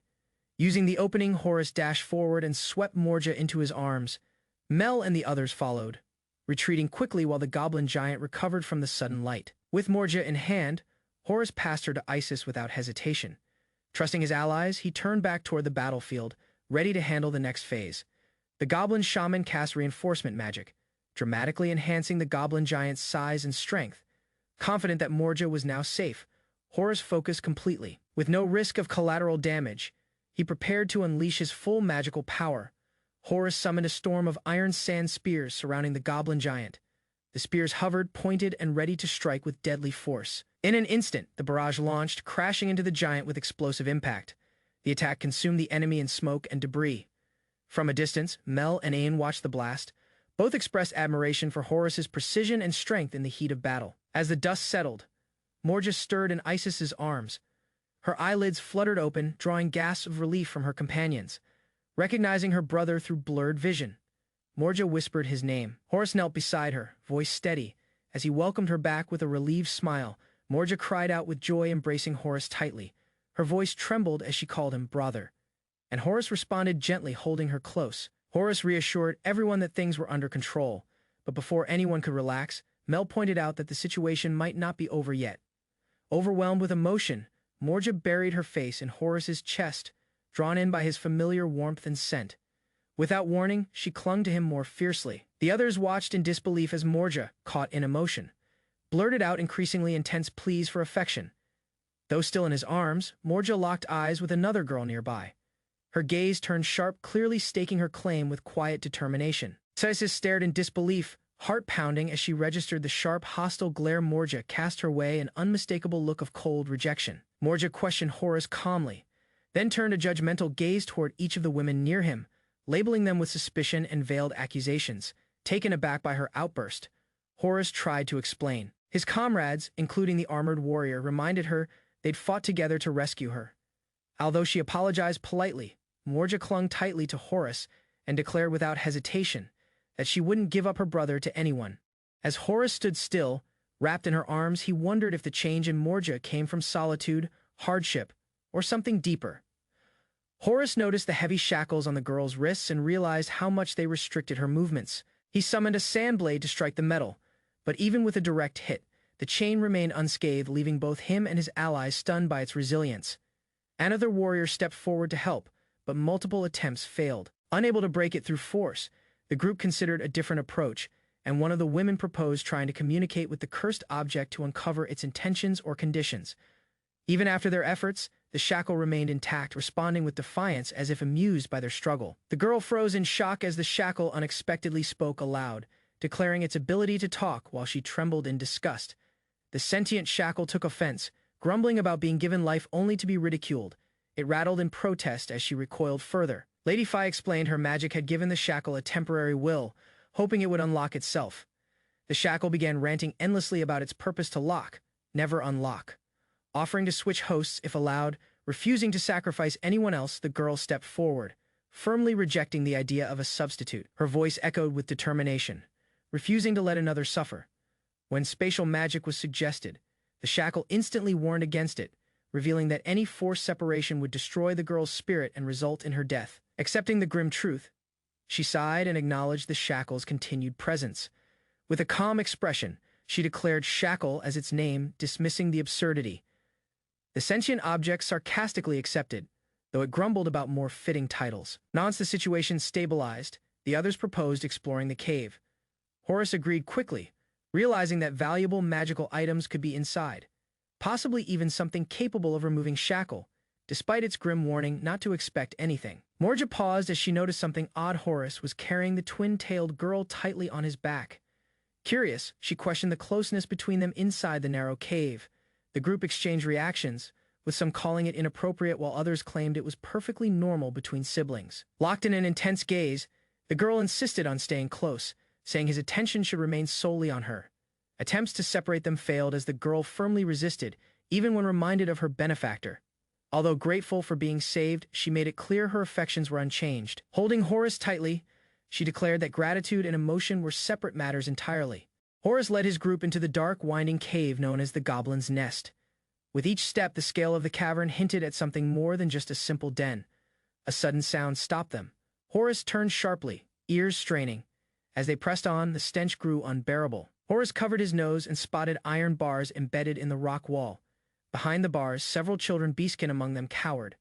Using the opening, Horus dashed forward and swept Morja into his arms. Mel and the others followed, retreating quickly while the goblin giant recovered from the sudden light. With Morja in hand, Horus passed her to Isis without hesitation. Trusting his allies, he turned back toward the battlefield, ready to handle the next phase. The goblin shaman cast reinforcement magic, dramatically enhancing the goblin giant's size and strength. Confident that Morja was now safe, Horus focused completely. With no risk of collateral damage, he prepared to unleash his full magical power. Horus summoned a storm of iron sand spears surrounding the goblin giant. The spears hovered, pointed, and ready to strike with deadly force. In an instant, the barrage launched, crashing into the giant with explosive impact. The attack consumed the enemy in smoke and debris. From a distance, Mel and Ain watched the blast. Both expressed admiration for Horus's precision and strength in the heat of battle. As the dust settled, Morja stirred in Isis's arms. Her eyelids fluttered open, drawing gasps of relief from her companions. Recognizing her brother through blurred vision, Morja whispered his name. Horus knelt beside her, voice steady. As he welcomed her back with a relieved smile, Morja cried out with joy, embracing Horus tightly. Her voice trembled as she called him brother, and Horus responded gently, holding her close. Horus reassured everyone that things were under control, but before anyone could relax, Mel pointed out that the situation might not be over yet. Overwhelmed with emotion, Morja buried her face in Horus's chest, drawn in by his familiar warmth and scent. Without warning, she clung to him more fiercely. The others watched in disbelief as Morja, caught in emotion, blurted out increasingly intense pleas for affection. Though still in his arms, Morja locked eyes with another girl nearby. Her gaze turned sharp, clearly staking her claim with quiet determination. Isis stared in disbelief, heart pounding as she registered the sharp, hostile glare Morja cast her way, an unmistakable look of cold rejection. Morja questioned Horus calmly, then turned a judgmental gaze toward each of the women near him, labeling them with suspicion and veiled accusations. Taken aback by her outburst, Horus tried to explain. His comrades, including the armored warrior, reminded her they'd fought together to rescue her. Although she apologized politely, Morja clung tightly to Horus and declared without hesitation that she wouldn't give up her brother to anyone. As Horus stood still, wrapped in her arms, he wondered if the change in Morja came from solitude, hardship, or something deeper. Horus noticed the heavy shackles on the girl's wrists and realized how much they restricted her movements. He summoned a sand blade to strike the metal, but even with a direct hit, the chain remained unscathed, leaving both him and his allies stunned by its resilience. Another warrior stepped forward to help, but multiple attempts failed. Unable to break it through force, the group considered a different approach, and one of the women proposed trying to communicate with the cursed object to uncover its intentions or conditions. Even after their efforts, the shackle remained intact, responding with defiance as if amused by their struggle. The girl froze in shock as the shackle unexpectedly spoke aloud, declaring its ability to talk while she trembled in disgust. The sentient shackle took offense, grumbling about being given life only to be ridiculed. It rattled in protest as she recoiled further. Lady Fi explained her magic had given the shackle a temporary will, hoping it would unlock itself. The shackle began ranting endlessly about its purpose to lock, never unlock. Offering to switch hosts if allowed, refusing to sacrifice anyone else, the girl stepped forward, firmly rejecting the idea of a substitute. Her voice echoed with determination, refusing to let another suffer. When spatial magic was suggested, the shackle instantly warned against it, revealing that any forced separation would destroy the girl's spirit and result in her death. Accepting the grim truth, she sighed and acknowledged the shackle's continued presence. With a calm expression, she declared shackle as its name, dismissing the absurdity. The sentient object sarcastically accepted, though it grumbled about more fitting titles. Once the situation stabilized, the others proposed exploring the cave. Horace agreed quickly, realizing that valuable magical items could be inside, possibly even something capable of removing shackle, despite its grim warning not to expect anything. Morja paused as she noticed something odd. Horace was carrying the twin-tailed girl tightly on his back. Curious, she questioned the closeness between them inside the narrow cave. The group exchanged reactions, with some calling it inappropriate while others claimed it was perfectly normal between siblings. Locked in an intense gaze, the girl insisted on staying close, saying his attention should remain solely on her. Attempts to separate them failed as the girl firmly resisted, even when reminded of her benefactor. Although grateful for being saved, she made it clear her affections were unchanged. Holding Horace tightly, she declared that gratitude and emotion were separate matters entirely. Horace led his group into the dark, winding cave known as the Goblin's Nest. With each step, the scale of the cavern hinted at something more than just a simple den. A sudden sound stopped them. Horace turned sharply, ears straining. As they pressed on, the stench grew unbearable. Horace covered his nose and spotted iron bars embedded in the rock wall. Behind the bars, several children, beastkin among them, cowered.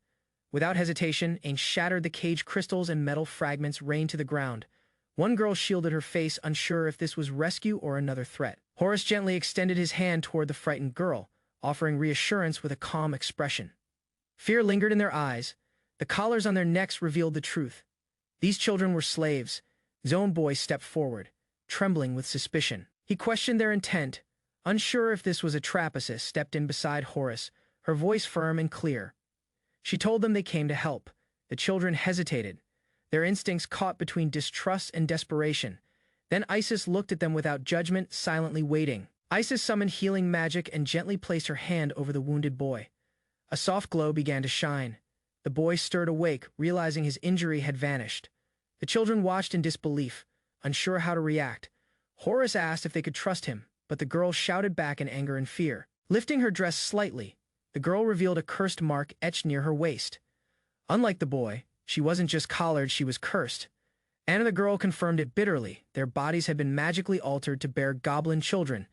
Without hesitation, Ain shattered the cage. Crystals and metal fragments rained to the ground. One girl shielded her face, unsure if this was rescue or another threat. Horace gently extended his hand toward the frightened girl, offering reassurance with a calm expression. Fear lingered in their eyes. The collars on their necks revealed the truth. These children were slaves. Zone Boy stepped forward, trembling with suspicion. He questioned their intent, unsure if this was a trap. Isis stepped in beside Horace, her voice firm and clear. She told them they came to help. The children hesitated, their instincts caught between distrust and desperation. Then Isis looked at them without judgment, silently waiting. Isis summoned healing magic and gently placed her hand over the wounded boy. A soft glow began to shine. The boy stirred awake, realizing his injury had vanished. The children watched in disbelief, unsure how to react. Horace asked if they could trust him, but the girl shouted back in anger and fear. Lifting her dress slightly, the girl revealed a cursed mark etched near her waist. Unlike the boy, she wasn't just collared, she was cursed. Anna the girl confirmed it bitterly. Their bodies had been magically altered to bear goblin children.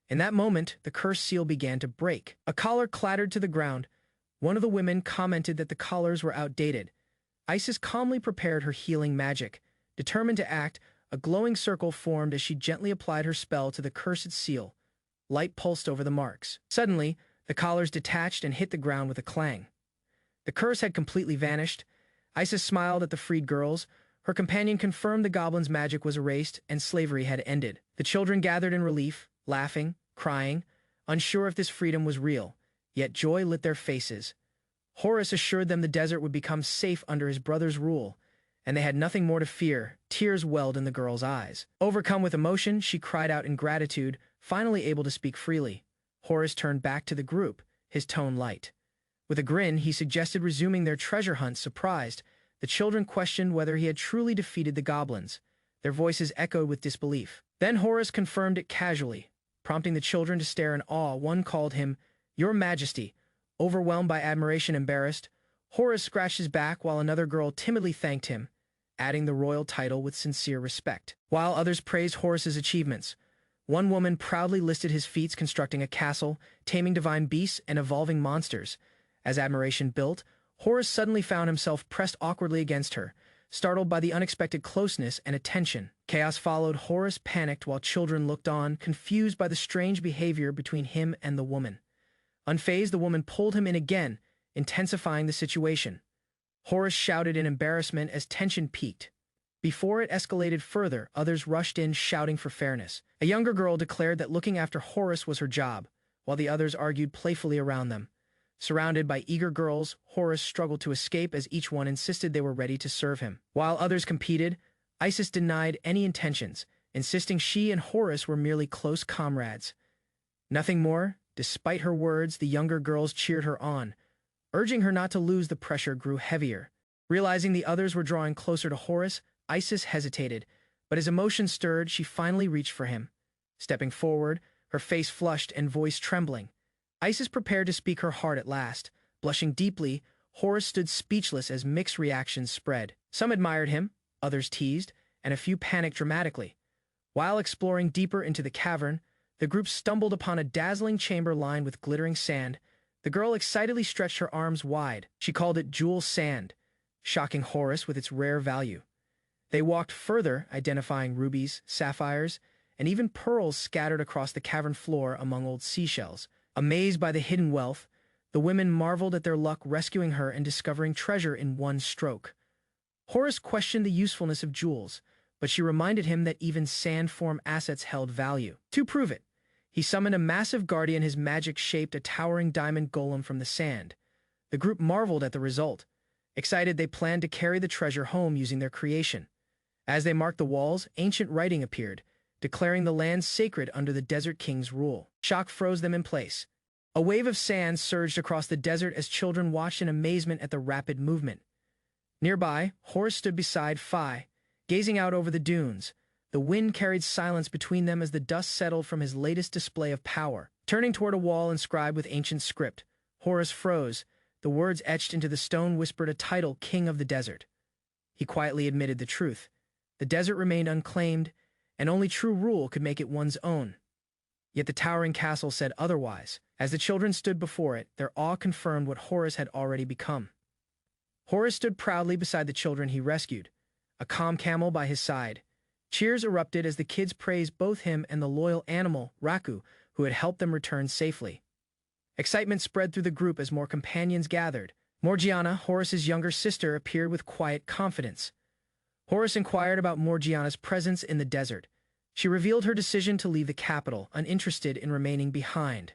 In that moment, the curse seal began to break. A collar clattered to the ground. One of the women commented that the collars were outdated. Isis calmly prepared her healing magic. Determined to act, a glowing circle formed as she gently applied her spell to the cursed seal. Light pulsed over the marks. Suddenly, the collars detached and hit the ground with a clang. The curse had completely vanished. Isis smiled at the freed girls. Her companion confirmed the goblin's magic was erased and slavery had ended. The children gathered in relief, laughing, crying, unsure if this freedom was real, yet joy lit their faces. Horace assured them the desert would become safe under his brother's rule, and they had nothing more to fear. Tears welled in the girl's eyes. Overcome with emotion, she cried out in gratitude, finally able to speak freely. Horace turned back to the group, his tone light. With a grin, he suggested resuming their treasure hunt. Surprised, the children questioned whether he had truly defeated the goblins. Their voices echoed with disbelief. Then Horace confirmed it casually, prompting the children to stare in awe. One called him, "Your Majesty." Overwhelmed by admiration, embarrassed, Horace scratched his back while another girl timidly thanked him, adding the royal title with sincere respect. While others praised Horace's achievements, one woman proudly listed his feats constructing a castle, taming divine beasts, and evolving monsters. As admiration built, Horace suddenly found himself pressed awkwardly against her, startled by the unexpected closeness and attention. Chaos followed. Horace panicked while children looked on, confused by the strange behavior between him and the woman. Unfazed, the woman pulled him in again, intensifying the situation. Horace shouted in embarrassment as tension peaked. Before it escalated further, others rushed in, shouting for fairness. A younger girl declared that looking after Horace was her job, while the others argued playfully around them. Surrounded by eager girls, Horus struggled to escape as each one insisted they were ready to serve him. While others competed, Isis denied any intentions, insisting she and Horus were merely close comrades. Nothing more. Despite her words, the younger girls cheered her on. Urging her not to lose, the pressure grew heavier. Realizing the others were drawing closer to Horus, Isis hesitated, but as emotion stirred, she finally reached for him. Stepping forward, her face flushed and voice trembling, Isis prepared to speak her heart at last. Blushing deeply, Horus stood speechless as mixed reactions spread. Some admired him, others teased, and a few panicked dramatically. While exploring deeper into the cavern, the group stumbled upon a dazzling chamber lined with glittering sand. The girl excitedly stretched her arms wide. She called it jewel sand, shocking Horus with its rare value. They walked further, identifying rubies, sapphires, and even pearls scattered across the cavern floor among old seashells. Amazed by the hidden wealth, the women marveled at their luck rescuing her and discovering treasure in one stroke. Horus questioned the usefulness of jewels, but she reminded him that even sand-form assets held value. To prove it, he summoned a massive guardian. His magic shaped a towering diamond golem from the sand. The group marveled at the result. Excited, they planned to carry the treasure home using their creation. As they marked the walls, ancient writing appeared, declaring the land sacred under the Desert King's rule. Shock froze them in place. A wave of sand surged across the desert as children watched in amazement at the rapid movement. Nearby, Horus stood beside Phi, gazing out over the dunes. The wind carried silence between them as the dust settled from his latest display of power. Turning toward a wall inscribed with ancient script, Horus froze. The words etched into the stone whispered a title, King of the Desert. He quietly admitted the truth. The desert remained unclaimed, and only true rule could make it one's own. Yet the towering castle said otherwise. As the children stood before it, their awe confirmed what Horus had already become. Horus stood proudly beside the children he rescued, a calm camel by his side. Cheers erupted as the kids praised both him and the loyal animal, Raku, who had helped them return safely. Excitement spread through the group as more companions gathered. Morgiana, Horus's younger sister, appeared with quiet confidence. Horus inquired about Morgiana's presence in the desert. She revealed her decision to leave the capital, uninterested in remaining behind.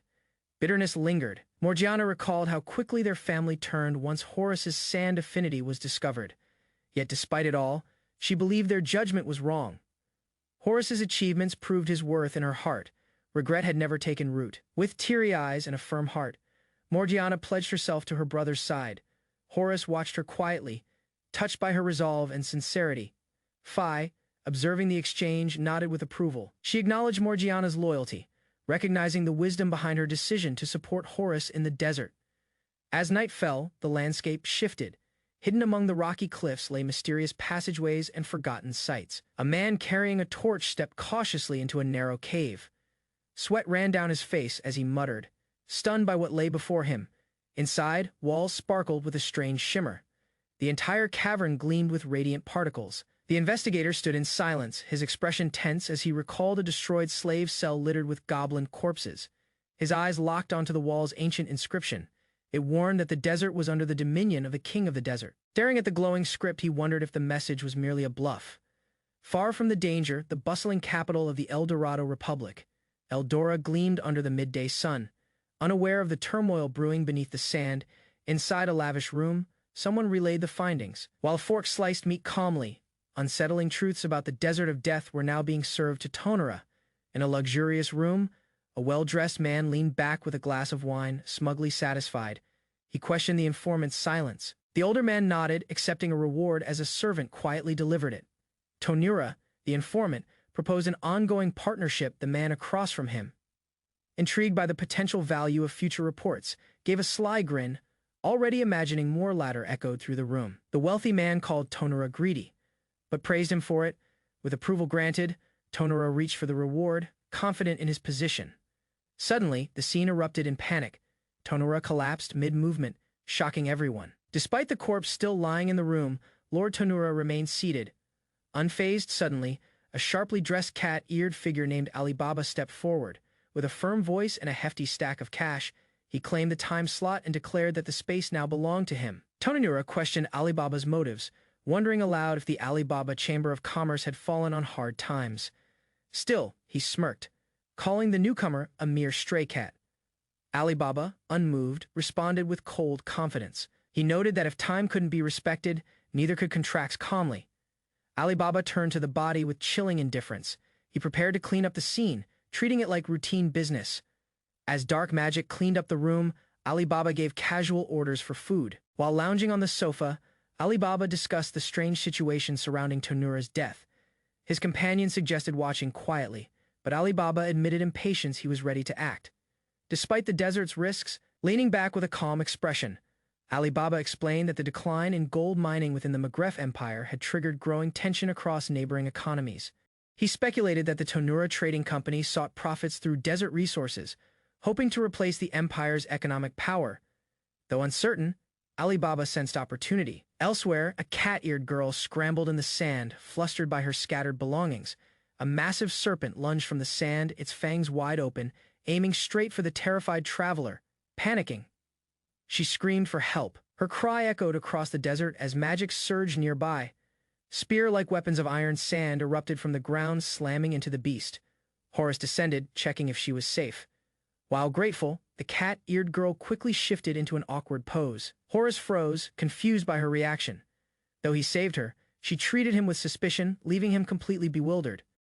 Bitterness lingered. Morgiana recalled how quickly their family turned once Horus's sand affinity was discovered. Yet despite it all, she believed their judgment was wrong. Horus's achievements proved his worth in her heart. Regret had never taken root. With teary eyes and a firm heart, Morgiana pledged herself to her brother's side. Horus watched her quietly, touched by her resolve and sincerity. Phi, observing the exchange, nodded with approval. She acknowledged Morgiana's loyalty, recognizing the wisdom behind her decision to support Horus in the desert. As night fell, the landscape shifted. Hidden among the rocky cliffs lay mysterious passageways and forgotten sights. A man carrying a torch stepped cautiously into a narrow cave. Sweat ran down his face as he muttered, stunned by what lay before him. Inside, walls sparkled with a strange shimmer. The entire cavern gleamed with radiant particles. The investigator stood in silence, his expression tense as he recalled a destroyed slave cell littered with goblin corpses. His eyes locked onto the wall's ancient inscription. It warned that the desert was under the dominion of the king of the desert. Staring at the glowing script, he wondered if the message was merely a bluff. Far from the danger, the bustling capital of the El Dorado Republic, Eldora, gleamed under the midday sun. Unaware of the turmoil brewing beneath the sand, inside a lavish room, someone relayed the findings. While Fork sliced meat calmly, unsettling truths about the desert of death were now being served to Tonora. In a luxurious room, a well-dressed man leaned back with a glass of wine, smugly satisfied. He questioned the informant's silence. The older man nodded, accepting a reward as a servant quietly delivered it. Tonura, the informant, proposed an ongoing partnership. The man across from him, intrigued by the potential value of future reports, gave a sly grin, already imagining more latter echoed through the room. The wealthy man called Tonura greedy, but praised him for it. With approval granted, Tonura reached for the reward, confident in his position. Suddenly, the scene erupted in panic. Tonura collapsed mid-movement, shocking everyone. Despite the corpse still lying in the room, Lord Tonura remained seated. Unfazed, suddenly, a sharply dressed cat-eared figure named Alibaba stepped forward. With a firm voice and a hefty stack of cash, he claimed the time slot and declared that the space now belonged to him. Tonura questioned Alibaba's motives, wondering aloud if the Alibaba Chamber of Commerce had fallen on hard times. Still, he smirked, calling the newcomer a mere stray cat. Alibaba, unmoved, responded with cold confidence. He noted that if time couldn't be respected, neither could contracts calmly. Alibaba turned to the body with chilling indifference. He prepared to clean up the scene, treating it like routine business. As dark magic cleaned up the room, Alibaba gave casual orders for food. While lounging on the sofa, Alibaba discussed the strange situation surrounding Tonura's death. His companion suggested watching quietly, but Alibaba admitted impatience. He was ready to act. Despite the desert's risks, leaning back with a calm expression, Alibaba explained that the decline in gold mining within the Magref Empire had triggered growing tension across neighboring economies. He speculated that the Tonura Trading Company sought profits through desert resources, hoping to replace the empire's economic power. Though uncertain, Alibaba sensed opportunity. Elsewhere, a cat-eared girl scrambled in the sand, flustered by her scattered belongings. A massive serpent lunged from the sand, its fangs wide open, aiming straight for the terrified traveler. Panicking, she screamed for help. Her cry echoed across the desert as magic surged nearby. Spear-like weapons of iron sand erupted from the ground, slamming into the beast. Horus descended, checking if she was safe. While grateful, the cat-eared girl quickly shifted into an awkward pose. Horus froze, confused by her reaction. Though he saved her, she treated him with suspicion, leaving him completely bewildered.